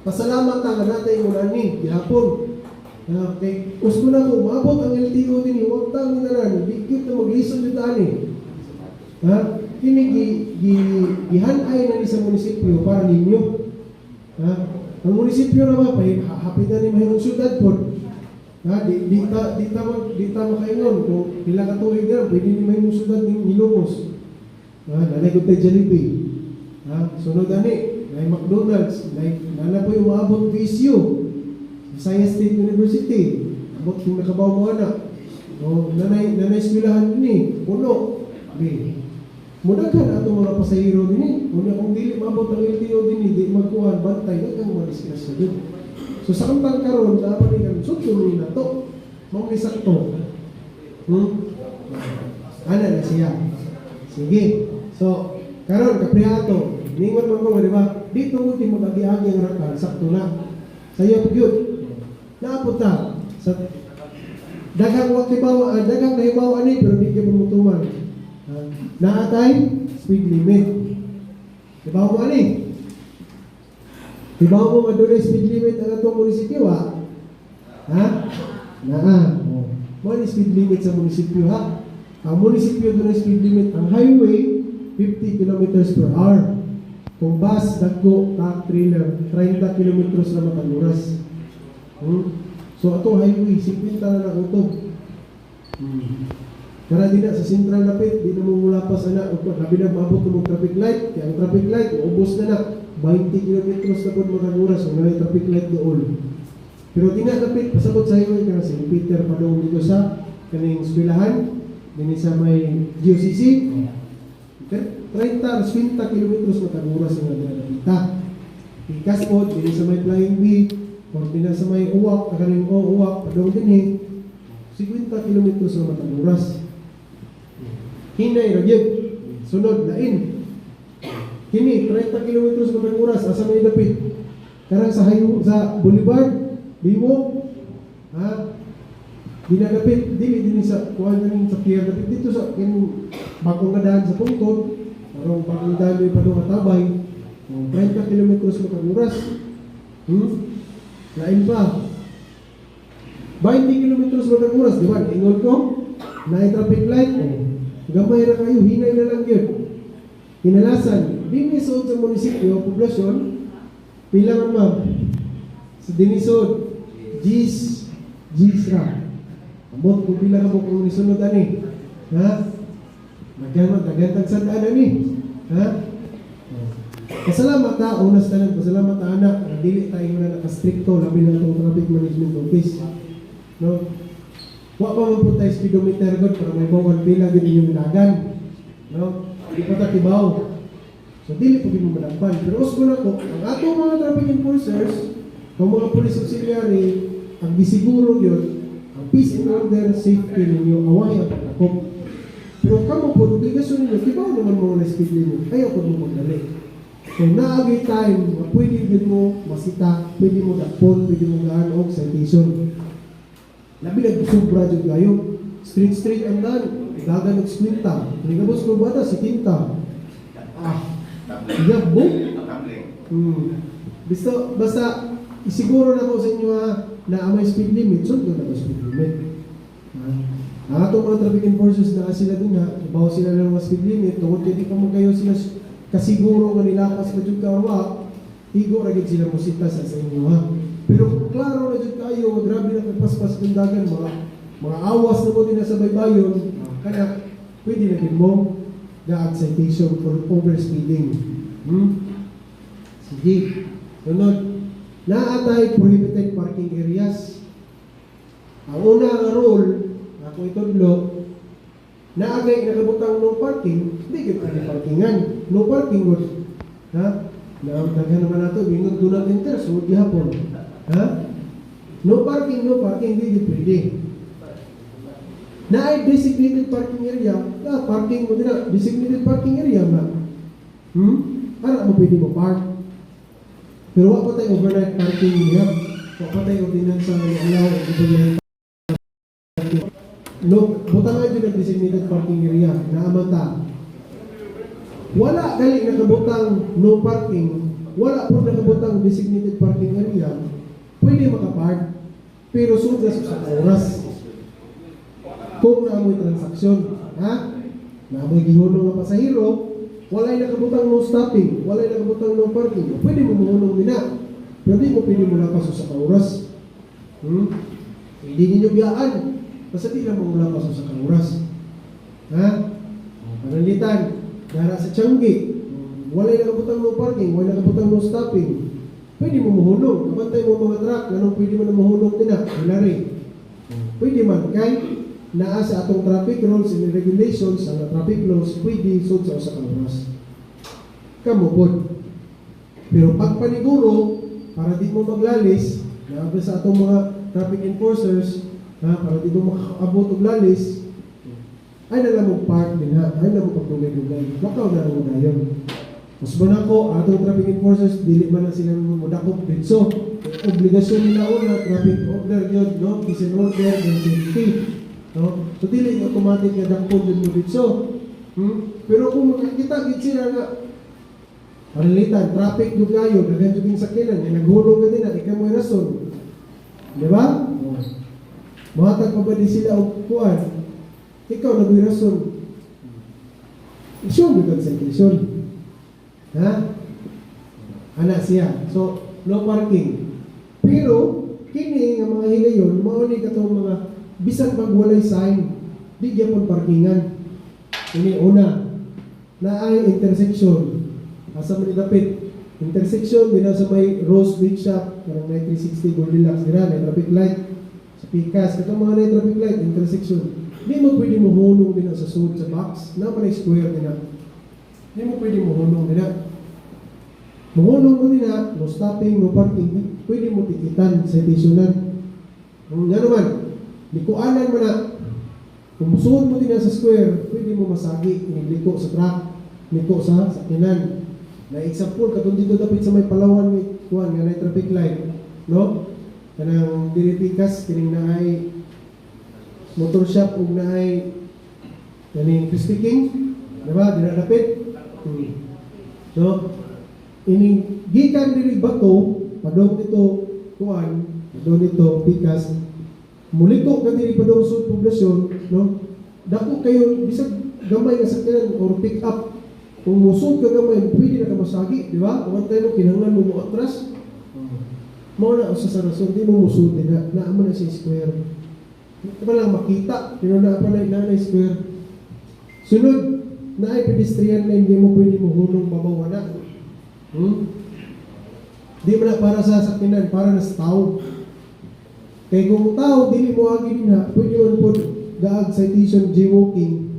Pasalamat na natin ingunani, gihapon. Okay. Gusto na ko, maabot ang LTO din, huwag tang minaran, bigit na mag-listen dito ani. Ha? Kini gihanay na ni sa munisipyo para ninyo. Ha? Ang munisipyo na ba, hapitan ni mahirong syudad po. Ha? Di ta makaingon, kung pila ka tuig na, pwede ni mahirong syudad ni Ilocos. Ha? Nanay ko tayo Jollibee. Ha? Sunod ani, may McDonald's, nana po yung maabot VSU, Science State University, abot kung nakabaw mo anak. O, nanay eskwelahan din puno. Mudagan ato mga pasahero din Kung kung dili maabot ang LTO din di magkuhan, bantay, nagang madiskas din. So sa kantang karon, dapat ni sutsunin na to. Mga isakto. Ana na siya. Sige. So, karon kaprihato. Ningon mo ko, di ba? Dito mo din mag-agi-agi ang rakal, sakto na. Sayo yun. Naapot ta. Sa daghang nahibaw ani, pero di ka mamutuman. Naatay, speed limit. Dibaw mo ani? Dibaw mo nga doon speed limit ang atong munisipyo, ha? Ha? Naa. Mo ni speed limit sa munisipyo, ha? Ang munisipyo doon speed limit, ang highway, 50 kilometers per hour. Kung bus, dagko, truck, trailer, 30 kilometers na mataguras. So, itong highway, 50 na lang ito. Kaya di na sa central lapit, di na mo mula pa sana, labi na maabot ng traffic light, kaya ang traffic light, ubos na 20 kilometers na po mataguras, kung may traffic light doon. Pero di na lapit, pasabot sa highway, kaya si Peter pa doon dito sa kaning eskwelahan, din sa may GOCC, 30-20 kilometers mataguras ang nagdadalita. Ikas po, din sa may flying bee, o din sa may uwak, kakaning uwak, padong din 50 kilometers na mataguras. Hinay, ragyag, sunod, lain. Kini, 30 kilometers mataguras, asa may dapit. Karang sa Boulevard, Bimo, ha? Dinadapit, dili sa kuha na sa pier, dapit dito sa bakong nga daan sa pungtod, parang bakong daan may padong atabay, 30 kilometros mo kang oras. Lain pa. 20 kilometros mo kang oras, di ba? Ingon ko, na traffic light, gamay na kayo, hinay na lang yun. Kinalasan, dinisod sa munisipyo, poblasyon, pila man ma'am? Sa dinisod, G's ra. Amot kung pila ka mo kung nisunod ani. Ha? Nagantag sa daan ani. Ha? Pasalamat ta, unas tanan, pasalamat ta anak, dili tayo na nakastrikto, labi na itong traffic management office. No? Wa pa man po tayo speedometer god para may bawal pila din inyong ilagan. No? Hindi pa tatibaw. So, dili po din mo malagpan. Pero usgo na ko, ang atong mga traffic enforcers, ang mga police auxiliary, ang gisiguro yun, ang peace and order, safety ninyo, away ang pagkakop. Pero kamo po, obligasyon ninyo, kibaw naman mo na speed limit, ayaw po mo magdali. So, naagay time, na pwede din mo masita, pwede mo dakpon, pwede mo gaan o citation. Labi nag-subra dyan kayo, street ang daan, igaga nag-squinta, nagabos ko bata, si Tinta. Iyag mo? Basta, isiguro na ko sa inyo na may speed limit, so na ba speed limit? Ang atong mga traffic enforcers na sila din ibaw sila ng mga speed limit, tungkol hindi ka magayo sila kasiguro nga nilakas na dyan kawa, higo ragid sila musita sa inyo Pero kung klaro na dyan kayo, grabe na pagpaspas ng dagan, mga awas na mo din na sa baybayon, kaya pwede na din mo ga citation for overspeeding. Sige. Sunod. Naatay prohibited parking areas. Ang una nga rule, ako itudlo, naagay nakabutang no parking, hindi ka pwede parkingan. No parking good. Ha? Naghan naman nato, bingod do not enter, so gihapon. Ha? No parking, hindi pwede. Na ay designated parking area, parking mo din na, designated parking area ba? Para mo pwede mo park. Pero wala pa tayo overnight parking niya. Wala pa tayo ordinance sa allow overnight parking. No, butangan din ang designated parking area na amata. Wala gali nakabutang no parking, wala po nakabutang designated parking area, pwede makapark, pero sunod sa oras. Kung naamoy transaksyon, ha? Naamoy gihunong ng pasahero, walay nakabutang no stopping, walay nakabutang no parking, pwede mo mahunong nila. Pero di mo pwede mo lapas sa kauras. Hindi ninyo biyaan, basta di lang mo lapas sa kauras. Ha? Panalitan, dara sa Tianggi, walay nakabutang no parking, walay nakabutang no stopping, pwede mo mahunong. Kabantay mo mga truck, anong pwede mo na mahunong nila? Wala rin. Pwede man, kay naa sa atong traffic rules and regulations, ang traffic laws, pwede sud sa usa ka oras. Kamupod. Pero pag paniguro, para di mo maglalis, naabot sa atong mga traffic enforcers, para di mo makaabot og lalis, ay nalang mo park din ay nalang mo pagdugay-dugay. Wakaw na lang mo dayon. Mas ba na ko, atong traffic enforcers, dili man na sila mudakop dito. Obligasyon nila una, traffic order yun, no? Peace and order, and safety. No? So, dili automatic na dakpon din mo dito. Pero kung makikita, sila nga, panalitan, traffic yung kayo, nagandyo yung sakinan, naghulong ka din na, ikaw mo yung rason. Di ba? Mahatag pa ba di sila o kuwan? Ikaw nag-yung rason. Isyon yung citation. Ha? Anak siya. So, no parking. Pero, kini nga mga higayon, mauni ka itong mga bisan pag walay sign, di gyapon parkingan. Ini una, na ay intersection. Asa man idapit intersection dina sa may Rose Beach Shop, karang 360 Goldilocks dira may traffic light. Sa Pikas, katong mga na traffic light intersection. Di mo pwede mo hulong din sa sud sa box, na man square din. Di mo pwede mo hulong din. Mahulong mo din no stopping, no parking, pwede mo tikitan, citationan. Nga naman, likuanan mo na. Kung musuod mo din sa square, pwede mo masagi, liko sa truck, liko sa sakinan. Na example, katong dito dapat sa may Palawan, may kuhan, nga na traffic light. No? kanang diripikas kining naay motor shop ug naay kaning Krispy King, diba? Dinadapit. So, ining gikan diri bato, padong dito kuan, padong dito pikas, muliko ka diri padong sa poblasyon, no? Dako kayo bisag gamay nga sakyanan or pick up. Kung musod ka gamay, pwede na ka masagi, di ba? Kung tayo mo kinahanglan mo atras, mao na usa sa rason di mo musud na naamo na si square. Ito lang makita, pero na pa na square. Sunod, na ay pedestrian lane, di mo pwede mo hulong babaw na. Di mo na para sa sakyanan, para na sa tao. Kaya kung tao, dili mo agi din ha, pwede mo po daag citation jaywalking.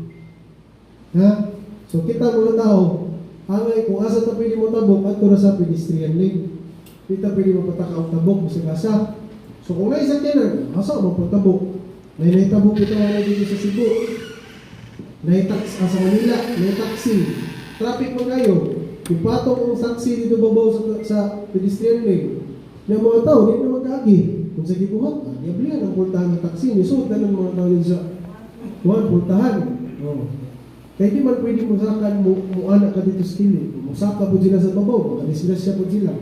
Ha? So kita mga tao, angay kung asa ta pwede mo tabok, ato na sa pedestrian lane. Kita pwede mo patakaw tabok, bisag asa. So kung naisang sakyanan, asa mo patabok? Naitabok ito na dito sa Cebu. Sa Manila, may taxi. Traffic mo kayo. Ipatong ang taxi dito babaw sa pedestrian lane. Yung mga tao, hindi na mag-agi. Kung sa gibuhat, diablihan ang pultahan ng taxi. Nisod na ng mga tao dito sa pultahan. Kaya di man pwede mo sakan mo anak ka dito sa kilid. Musaka po sila sa babaw, makadisgrasya po sila.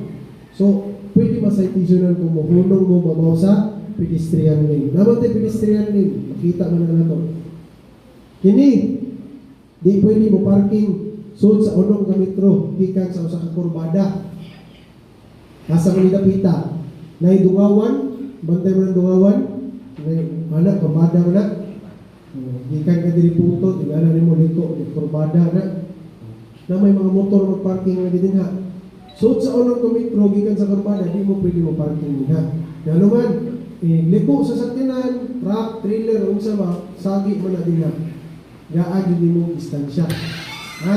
So, pwede masaytisyonan kung mahulong mo babaw sa pedestrian lane. Naman tayo pedestrian lane, makita mo na ito. Kini, di pwede mo parking sud sa unong ka metro, gikan sa usa ka kurbada. Asa man dapita, nay dungawan, bantay mo ng dungawan, nay anak kurbada mo na. Gikan ka diri punto, tigala nimo liko, kurbada na. Na may mga motor magparking na dinha. Sud sa unong ka metro, gikan sa kurbada, di mo pwede mo parking dinha. Ngano man, liko sa sakyanan, truck, trailer, unsa ba, sagi man na dinha. Gaan din mo distansya. Ha?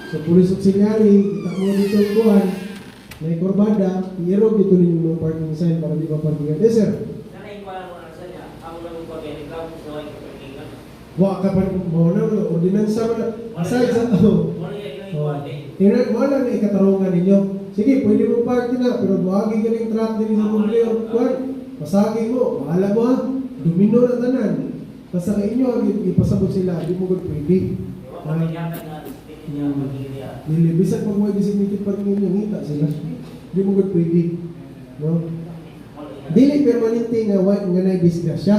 So, pulis auxiliary, kita mo dito ang buwan, may kurbada, i-erog dito ninyo ng parking sign para di ba parkingan. Yes, sir? Nanay ko lang mga nasa niya, ako lang yung pag-reklamo sa mga ipapagingan. Wa ka pa mo na, ordinansa mo na. Aside sa wala na ikatarungan ninyo. Sige, pwede mo parking na, pero buhagi ka ng truck din sa muli o kuwan. Pasagi mo, bahala mo ha. Domino na tanan. Basta kayo inyo, ipasabot sila, di mo gud pwede. Nilibisan pag may designated parking ninyo, ngita sila. Di mo gud pwede. No? Dili permanente nga nga na-disgrasya.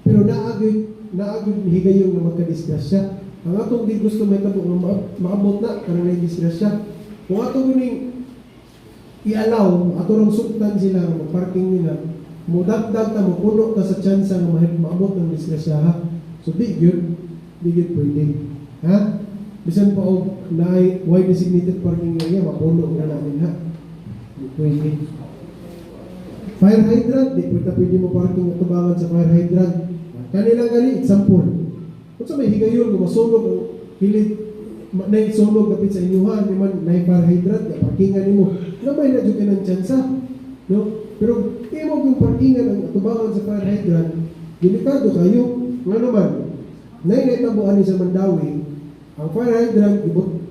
Pero naagod higayong nga magka-disgrasya. Ang atong di gusto may tabo nga maabot na kanang na-disgrasya. Kung atong guning i-allow, ato lang suktan sila nga parking nila, mudagdag ta mo puno ta sa tsansa nga maabot ng disgrasya ha. So di gyud pwede. Ha? Bisan pa og naay wide designated parking area mapuno na namin ha. Di pwede. Fire hydrant, di pwede mo parking at tubangan sa fire hydrant. Kanilang gali, example. Kung sa may higayon, kung masunog ang hilit, naisunog kapit sa inyuhan, di man naay fire hydrant, parkingan mo. Namay na dyan ka ng tsansa. No? Pero mo kung parkingan ang tubangan sa fire hydrant, delikado kayo. Nga naman, naitabuan ni sa Mandawi, ang fire hydrant,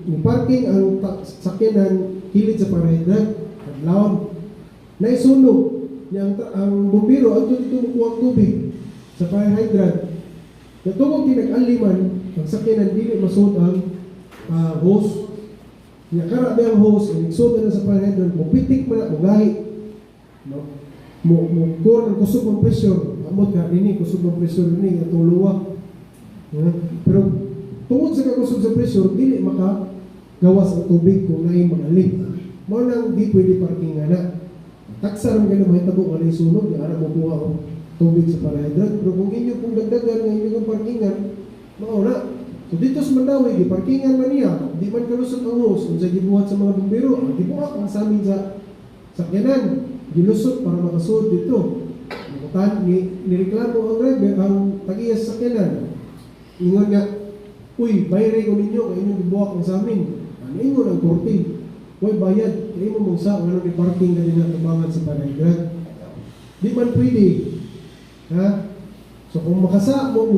yung parking ang sakyanan, kilid sa fire hydrant, adlaw, naisunog. Ang bumbiro, ang dito mukuha tubig sa fire hydrant. Natungkol tinag-aliman, ang sakyanan, dili masud ang hose. Kara ba ang hose, inisod na sa fire hydrant, mupitik mo na, mugahi. No? Mukor ang kusog ng pressure, amot ka rin kusog ng pressure rin, itong luwa. Pero tungkol sa kakusog sa pressure, dili makagawas ang tubig kung naay mag-alip. Mga nang di pwede parking nga na. Taksa rin kayo mahitabo nga na isunog, nga na makuha ang tubig sa fire hydrant. Pero kung inyo pong dagdagan, nga inyo pong parkingan, mauna. So dito sa Mandawi, di parkingan man niya, di man kalusot ang hose, kung sa gibuhat sa mga bumbiro, ang gibuhat ang sa amin sa sakyanan, gilusot para makasuot dito. Nireklamo ang driver, ang tagiya sa sakyanan. Ingon nga, uy, bayre ko ninyo, kaya inyong gibuhat ang sa amin. Ano ingon ang korte? Uy, bayad, kaya mo mong sa, ano ni parking na din ang tubangan sa fire hydrant. Di man pwede. Ha? So kung mo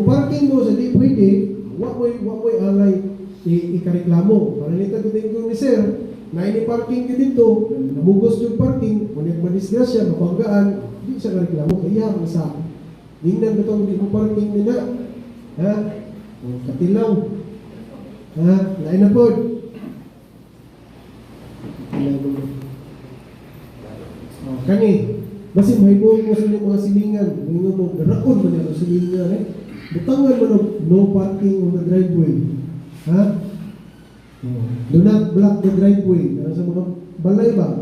parking mo sa di pwede, wak mo'y alay ikareklamo. Panalita ko din ko ni sir, na ini parking ka dito, namugos yung parking, kung nagmadisgrasya, mapanggaan, di siya reklamo kaya mo sa tingnan ba itong di mo parking nila ha o katilaw ha lain na po kani basi mahibong mo sa mga silingan mga mo darakon mo na silingan butangan mo no parking on the driveway ha do not block the driveway sa mga balay ba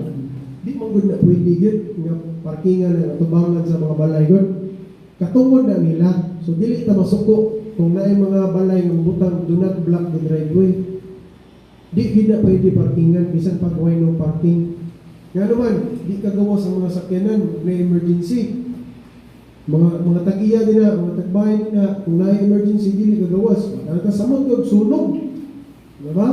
di mo gud na pwede yun nga parkingan na tubangan sa mga balay gud katungod na nila so dili ta masuko kung naay mga balay nga butang do not block the driveway di gid na pwede parkingan bisan pag way no parking nga naman di kagawa sa mga sakyanan na emergency mga tag-iya din na mga tagbahay din na kung naay emergency dili kagawas ka samot og sunog diba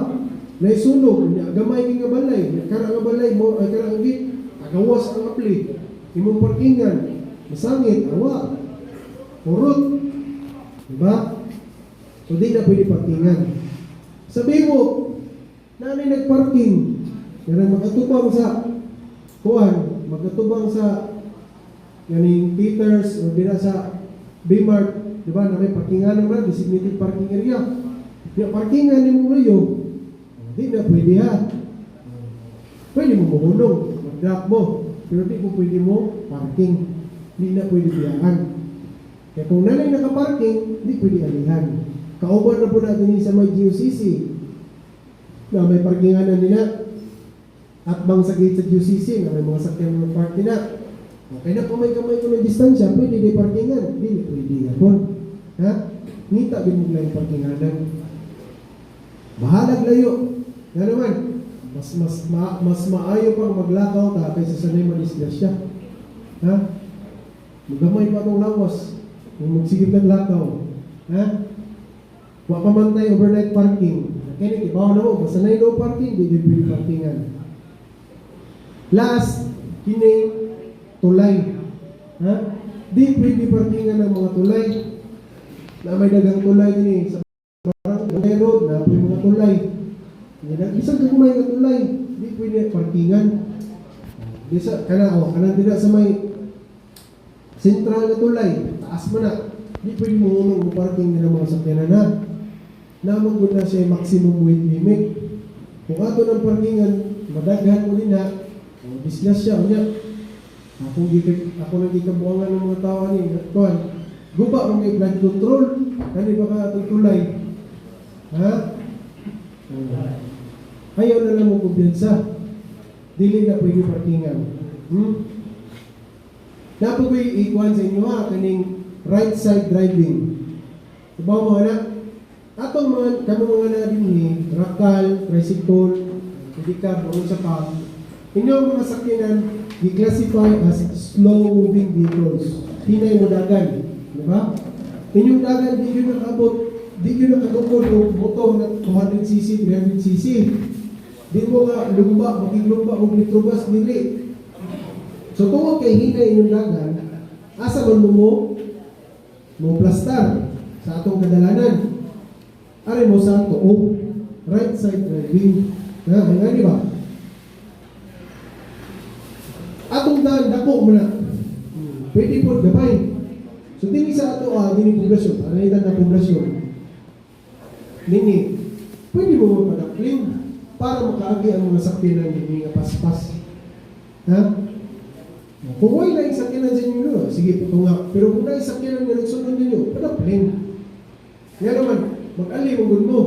na sunog gamay king nga balay kara nga balay mo ay kara git agawas ang apli imong parkingan masangit awa urot diba so di na pwede parkingan sabi mo nanay nagparking kaya magkatubang sa kuhan magkatubang sa ganing Peters o dira sa B-Mart diba na may parkingan naman designated parking area yung parkingan ni mo ngayon di na pwede ha pwede mo mahulog mag-drop mo pero di mo pwede mo parking di na pwede biyaan kaya kung nanay nakaparking di pwede alihan kauban na po natin sa may GOCC na may parkinganan nila at bang sa gate sa GOCC na may mga sakyan ng park nila okay na kung may kamay ko ng distansya pwede di parkingan di pwede yapon ha ngita din mo lang parkinganan bahalag layo nga naman mas maayo pang maglakaw ta kaysa sanay madisgrasya ha magamay pa itong lawas kung magsigip kang lakaw ha wa pa man tayo overnight parking kaya ibaw na mo basta na no parking di pwede parkingan last kini tulay ha di pwede parkingan ng mga tulay na may dagang tulay din sa barangay road na may mga tulay isang kagumay na tulay di pwede parkingan bisa kana dira sa may sentral na tulay taas mo na di pwede mo parking ng mga sakyanan na namang gud na siya maximum weight limit kung ato ng parkingan madaghan mo din na business siya unya ako nang gikabuangan ng mga tao ni kuan guba mo may blood control kani baka atong tulay ha ayaw na lang mo kumpiyansa dili na pwede parkingan dapat ko ikuan sa inyo ha kaning right side driving ibaw mo na atong mga na din ni rakal, tricycle pedicab, o sa pa inyong mga sakyanan i-classify as slow moving vehicles hinay mo dagan diba? Inyong dagan di yun nakabukod o motor na 200cc, 300cc di mo nga lumba, makiglumba o litrobas nili so kung kay hinay inyong dagan asa man mo plastar sa atong kadalanan ari mo sa tuo right side driving nga di ba atong daan dako mo na pwede po gabay so dini sa ato dini poblasyon anay na poblasyon nini pwede mo mapadakling para makaagi ang mga sakyanan nini nga paspas ha kung wala yung sakyanan sa inyo sige ito nga pero kung na yung sakyanan nga nagsunod ninyo padakling nga naman mag-ali mo gud mo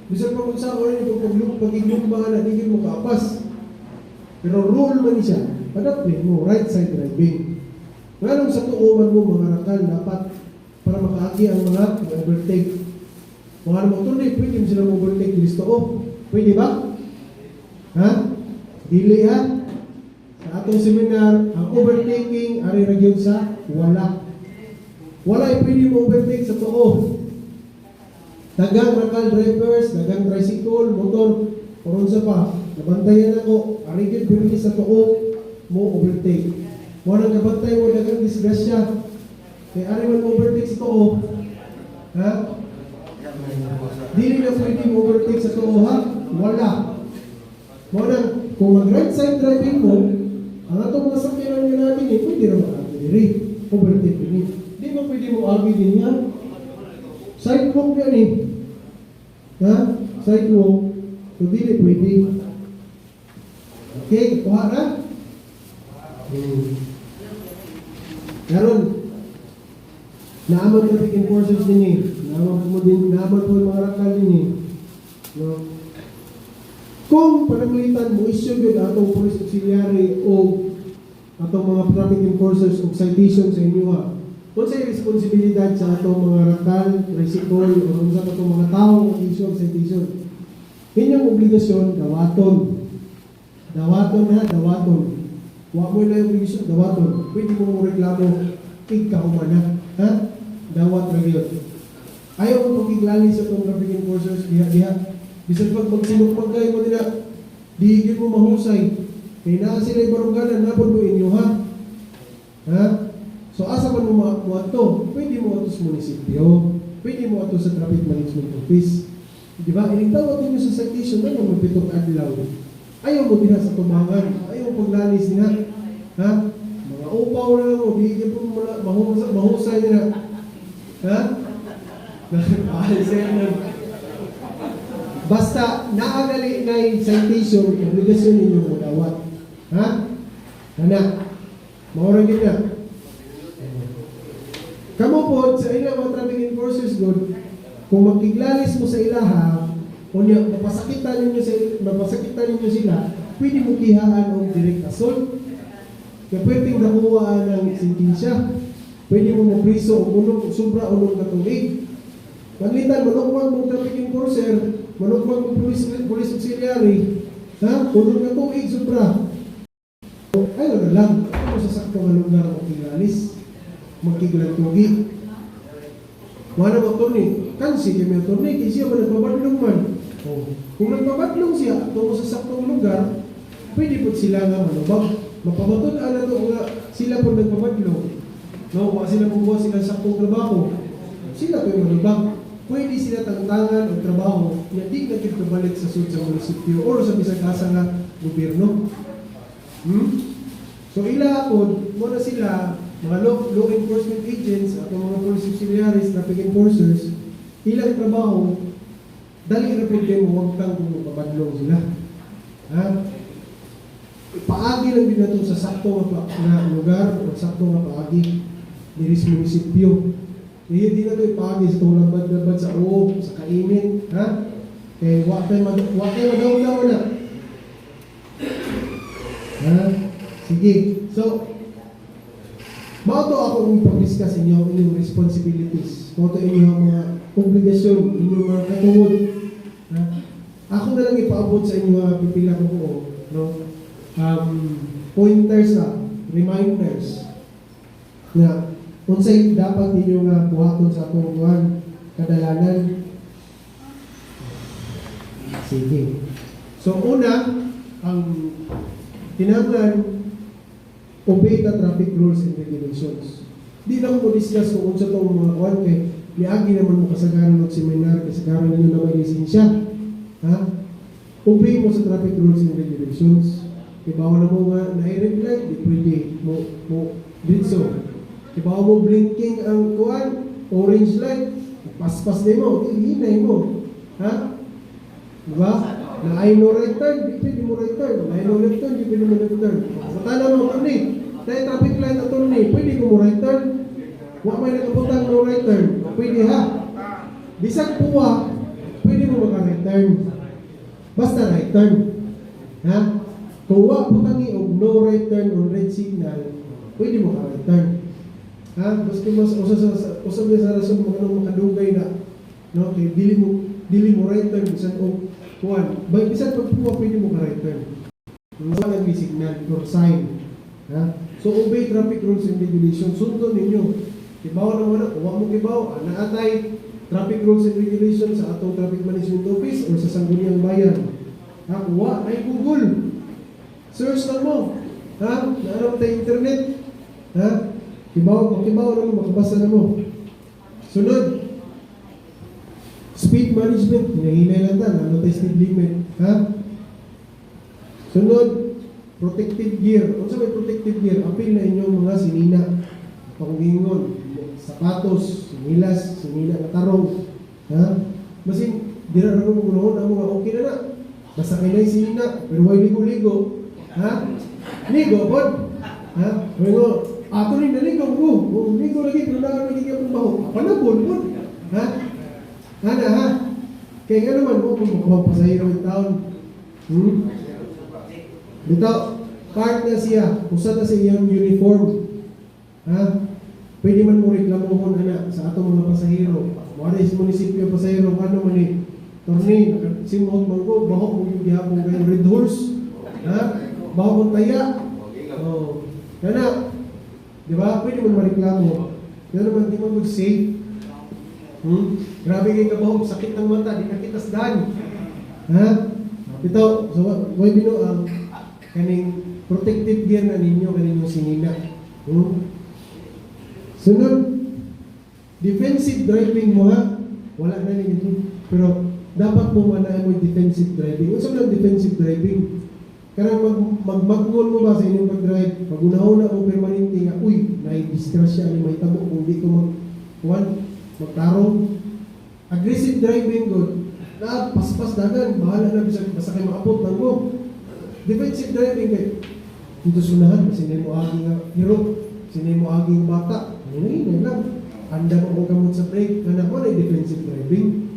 bisan pa kung sa oras yung pag-iglumba na di mo kapas pero rule man siya padakling mo right side driving nganong sa tuuman mo mga rakal dapat para makaagi ang mga overtake mga motor na pwede mo sila overtake listo pwede ba? Ha? Dili ha? Sa atong seminar ang overtaking ari ra gyud sa wala pwede mo overtake sa tuo dagang rakal drivers dagang tricycle motor oron sa pa nabantayan ako ari gyud pwede sa tuo mo overtake mo nang nabantay mo dagang disgrasya kay ari man overtake sa tuo ha dili na pwede mo overtake sa tuo ha wala mo nang kung mag right side driving mo ang atong mga sakyanan nga natin pwede na makakita diri. Overtake ini. Di ba pwede mo agi din yan? Sidewalk yan eh. Ha? Sidewalk. So, dili pwede. Okay, kuha na? Karon, naaman traffic enforcers din eh. Naaman po yung mga rakal din eh. No? Kung pananglitan mo, issue yun atong police auxiliary o atong mga traffic enforcers o citation sa inyo ha. Kung sa'yo responsibilidad sa atong mga rakal, tricycle, o kung sa atong mga tao o issue o citation, inyong obligasyon, dawaton. Dawaton na, dawaton. Huwag mo na yung obligasyon, dawaton. Pwede mo reklamo, ikaw man na. Ha? Dawat na yun. Ayaw mo pagkiglali sa itong traffic enforcers, diha-diha. Bisan pag magsinukpag kayo mo nila, di mo mahusay. Kaya na sila yung barunggalan, napon mo inyo ha? Ha? So asa man mo ato? Pwede mo ato sa munisipyo, pwede mo ato sa traffic management office. Di ba? Inigtawat ninyo sa citation na yung magpitong adlaw. Ayaw mo din sa tumangan, ayaw mo paglalis nila. Ha? Mga upaw na lang mo, di po mahusay nila. Ha? Basta naagali na yung citation, obligasyon ninyo mo dawat. Ha? Anak, maurang yun na. Kamu po, sa ilang mga traffic enforcers good, kung magkiglalis mo sa ilaha, o niya, mapasakitan ninyo sila, pwede mo kihaan o direct assault. Kaya pwedeng nakuhaan ng sentensya. Pwede mo mapriso o sobra unong katulig. Maglitan, manukmang mong traffic enforcer, manukmang mong police auxiliary, ha? Unong katulig, sobra. Ayaw na lang, ano sa saktong lugar o kilalis? Magkigulat-tugi. Wala mo turni, kansi kami ang turni, kasi siya nagpabadlong man. Kung nagpabadlong siya, tungo sa saktong lugar, pwede po sila nga manubag. Mapamatun na ito nga sila po nagpabadlong. No, kung sila pumuha sila sa saktong trabaho, sila po yung manubag. Pwede sila tangtangan ang trabaho na di nagkikabalik sa sud sa munisipyo o sa bisag asa nga gobyerno. So ila po, muna sila, mga law enforcement agents at mga police auxiliaries, traffic enforcers, ilang trabaho, dali rapid kayo huwag kang kung mapadlong sila. Ha? Paagi lang din natin sa sakto na lugar o sakto na paagi diri sa munisipyo. Hindi na ito paagi sa itong labad-labad sa uog, sa kainit. Ha? Kaya huwag kayo madaw-daw na. Ha? Sige. So, mauto ako kung pag-discuss inyo inyong responsibilities. Mauto inyong mga obligasyon, inyong mga katungod. Ako na lang ipaabot sa inyo pipila ko po. No? Pointers reminders na unsay dapat ninyo nga buhaton sa atong buwan kadalanan. Sige. So una, ang tinanglan obey the traffic rules and regulations. Di lang mo discuss kung unsa tong mga kuwan kay niagi naman mo kasagaran og seminar kasagaran ninyo na may lisensya. Ha? Obey mo sa traffic rules and regulations. Ibaw na mo nga na red light, di pwede mo dito. Ibaw mo blinking ang kuwan, orange light, paspas din mo, hinay mo. Ha? Diba? Na ay no right turn, di pwede mo right turn. Na ay no left turn, di pwede mo left turn. Matala mo, attorney. Dahil traffic light, attorney, pwede ko mo right turn. Huwag may nakabutang no right turn. Pwede ha. Bisag puwa, pwede mo maka-right turn. Basta right turn. Ha? Kung huwag putangi o no right turn on red signal, pwede mo ka-right turn. Ha? Basta mas usap niya sa rason makadugay na. No? Okay, dili mo right turn. Bisan o kuwan. Bisan pag puwa, pwede mo ka-right turn. Wala nang signal or sign. Ha? So, obey traffic rules and regulations. Sundon ninyo. Kibaw na wala. Huwag mo kibaw. Naatay traffic rules and regulations sa atong traffic management office o sa sangguniang bayan. Ha? Kuha. Ay Google. Search lang mo. Ha? Naanap tayo internet. Ha? Kibaw na mo. Makabasa na mo. Sunod. Speed management. Hinahinay lang ta. Ano tayo speed limit. Ha? Sunod. Protective gear. Kung sa may protective gear, apil na inyong mga sinina. panggingon, sapatos, sinilas, sinila na tarong. Ha? Masin, dira na kung unahon ang mga okay na. Basta kayo sinina, pero may ligo-ligo. Ha? Ligo, pod. Ha? Pero, ako rin naligo ko. Ligo lagi, pero nakakagigil akong baho. Panabon, pod. Ha? Ana, ha? Kaya nga naman mo, kung magpapasahiro yung taon. Dito, part na siya, usa na sa iyang uniform. Ha? Pwede man mo reklamo ko na sa atong mga pasahero. Wala sa munisipyo pasahero, ano man eh. Torni, simot man ko, baho mo yung gihapon kayo Red Horse. Ha? Baho mo taya. Oh. Kaya di ba? Pwede mo mareklamo. Kaya naman di mo mag-safe. Grabe kayo kabaho, sakit ng mata, di nakitas daan. Ha? Ito, so, way binuang, kaning protective gear na ninyo, kaninyong sinina. Sunod, defensive driving mo ha, wala na ninyo. Pero, dapat mo manahin mo defensive driving. Ano lang defensive driving? Karang magmagnol mo ba sa inyong pag-drive? Pag unahon na mo permanente nga, uy, nai-disgrasya ni may tabo kung di ko magtarong. Aggressive driving good. Paspas dagan, bahala na basta kayo makapot ng mo. Defensive driving kayo. Dito sunahan, sinay mo aging hero, sinay mo aging bata. Ngayon lang. Handa mo kung kamot sa brake. Anak mo na defensive driving.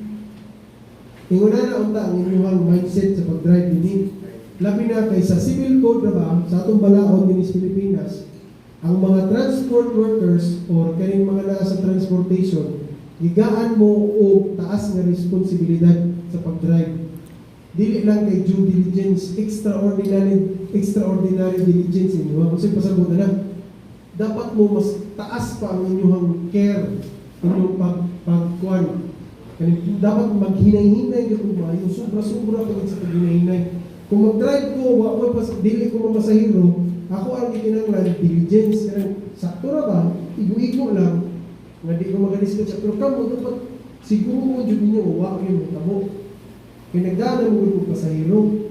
Inguna na unta ang inyong mindset sa pag-drive din. Labi na kay sa civil code na ba, sa atong balaod din sa Pilipinas, ang mga transport workers or kaning mga nasa transportation, gigaan mo o taas nga responsibilidad sa pag-drive. Dili lang kay due diligence, extraordinary diligence inyo. Kasi pasabot na lang, dapat mo mas taas pa ang inyong care, inyong pagkuhan. Dapat maghinay-hinay yung yung sobra-sobra pagod sa paghinay-hinay. Kung mag-drive ko, dili ko mamasahiro, ako ang ikinanglan, diligence. Sakto na ba? Igo-igo lang. Nga di ko mag-discuss. Pero kamo, dapat siguro mo dyan ninyo, uwa yung matabo. Kinagdaan mo yung pasahiro.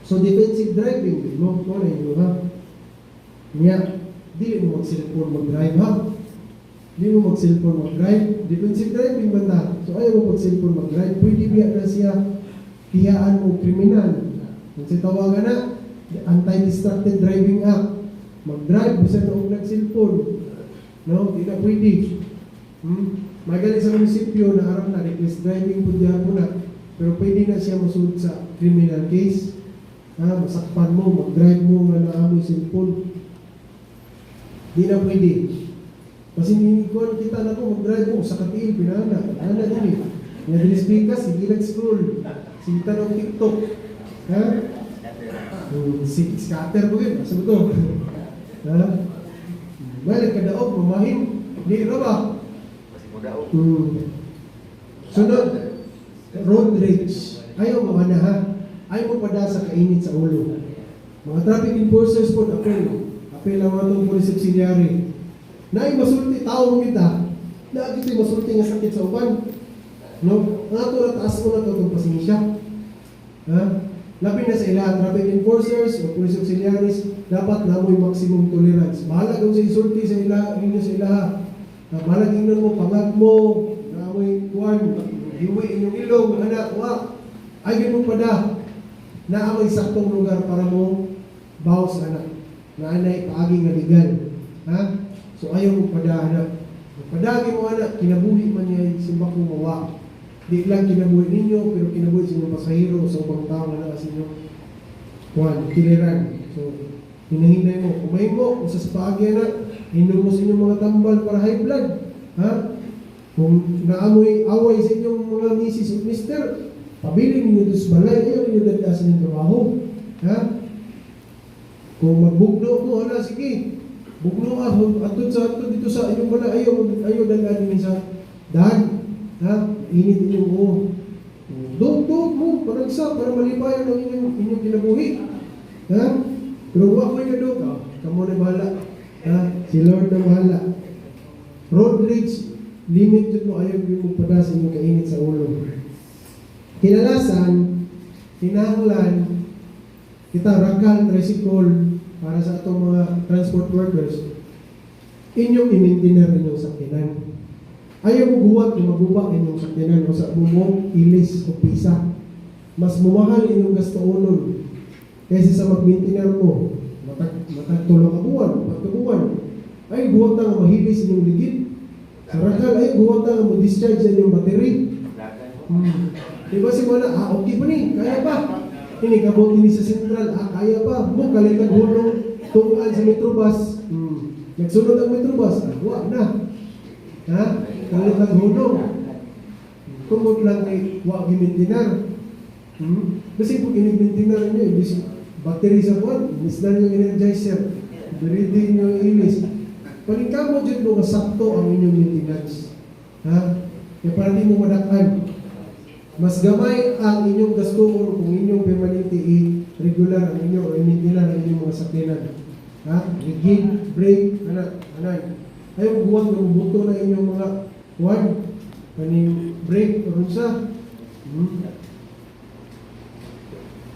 So, defensive driving, di mo? Ano yun, ha? Nga, dili mo mag-cellphone mag-drive, ha? Di mo mag-cellphone mag-drive. Defensive driving ba na? So ayaw mo mag-cellphone mag-drive. Pwede biya na siya hiyaan mo kriminal. Kung siya tawagan na, Anti-Distracted Driving Act. Mag-drive, bisa na huwag nag-cellphone. No? Di na pwede. Magaling sa munisipyo na harap na reckless driving po diyan po na. Pero pwede na siya masunod sa criminal case. Masakpan mo, mag-drive mo nga naamoy cellphone. Di na pwede. Kasi ninikuan kita na po, mag-drive mo, sa katiil, pinana. Ano din eh. Nga din speaker, sige nag-scroll. Sige tanong TikTok. Ha? Scatter po yun, asa mo to? Ha? Balik ka daog, mamahim. Di na ba? Sunod, road rage. Ayaw mo na ha? Ayaw mo pada sa kainit sa ulo. Mga traffic enforcers po, apel lang mga itong police auxiliary. Naay masulti tao mo kita. Lagi ito'y masulti nga sakit sa uban. No? Nga ito na taas mo na ito itong pasensya. Ha? Labi na sa ilahan, traffic enforcers o police auxiliaries, dapat na mo'y maximum tolerance. Bahala kung sa isulti sa ilaha, inyo sa ilaha. Bahala ingnan mo, pangag mo, na mo'y kuwan, hiwi inyong ilong, anak, wak. Ay, mo pada, na amoy saktong lugar para mo bawas anak. Na anay paagi nga legal. Ha? So ayaw mo pada anak. Padagi mo anak, kinabuhi man niya simba kong mawa. Di lang kinabuhi ninyo, pero kinabuhi sa inyong pasahero sa ubang tao na sa inyo. Kuhan, kiliran. So, hinahinay mo. Kumain mo, kung sa paagi anak, hinom mo sa inyong mga tambal para high blood. Ha? Kung naamoy away sa inyong mga misis at mister, pabili ninyo doon sa balay, ayaw ninyo dadasan ng trabaho. Ha? Kung magbugno mo, hala, sige. Bugno atod dito sa inyong balay, ayaw dadasan ninyo sa daan. Ha? Init inyong Dog mo, paragsa, para malibayan ang inyong kinabuhi. Ha? Pero huwag mo yung dog. Kamo na bahala. Ha? Si Lord na bahala. Road rage, limit yun mo, ayaw yung magpada sa inyong kainit sa ulo. Kinalasan, kinahanglan, kita rakal, tricycle, para sa atong mga transport workers. inyong imintinar inyong sakyanan. Ayaw mo guwat yung maguba inyong sakyanan o sa bumong, ilis o pisa. Mas mumahal inyong gastoonon kaysa sa magmintinar mo. Matagtulong ka buwan, pagkabuwan. Ay, guwat na nga mahilis inyong ligid. Sa rakal, ay, guwat na nga mo-discharge inyong battery. Diba si Mana, okay pa ni, kaya pa. Ini kabot ini sa sentral, kaya pa. Mo, kalitag hulong, tungaan sa Metrobus. Nagsunod ang Metrobus, wag na. Ha? Kalitag hulong. Tungkol lang kay wag gimintinar. Kasi kung inimintinar niyo, ibig battery sa buwan, misdan yung energizer, ready nyo yung ilis. Panikamo dyan mo sakto ang inyong maintenance. Ha? Kaya para di mo madakan. Mas gamay ang inyong gastuon kung inyong permanente regular ang inyong maintenance ang inyong mga sakyanan. Ha? Rigid, brake, anay. Ayaw buwan ng buto na inyong mga buwan. Kaning brake, o rin sa.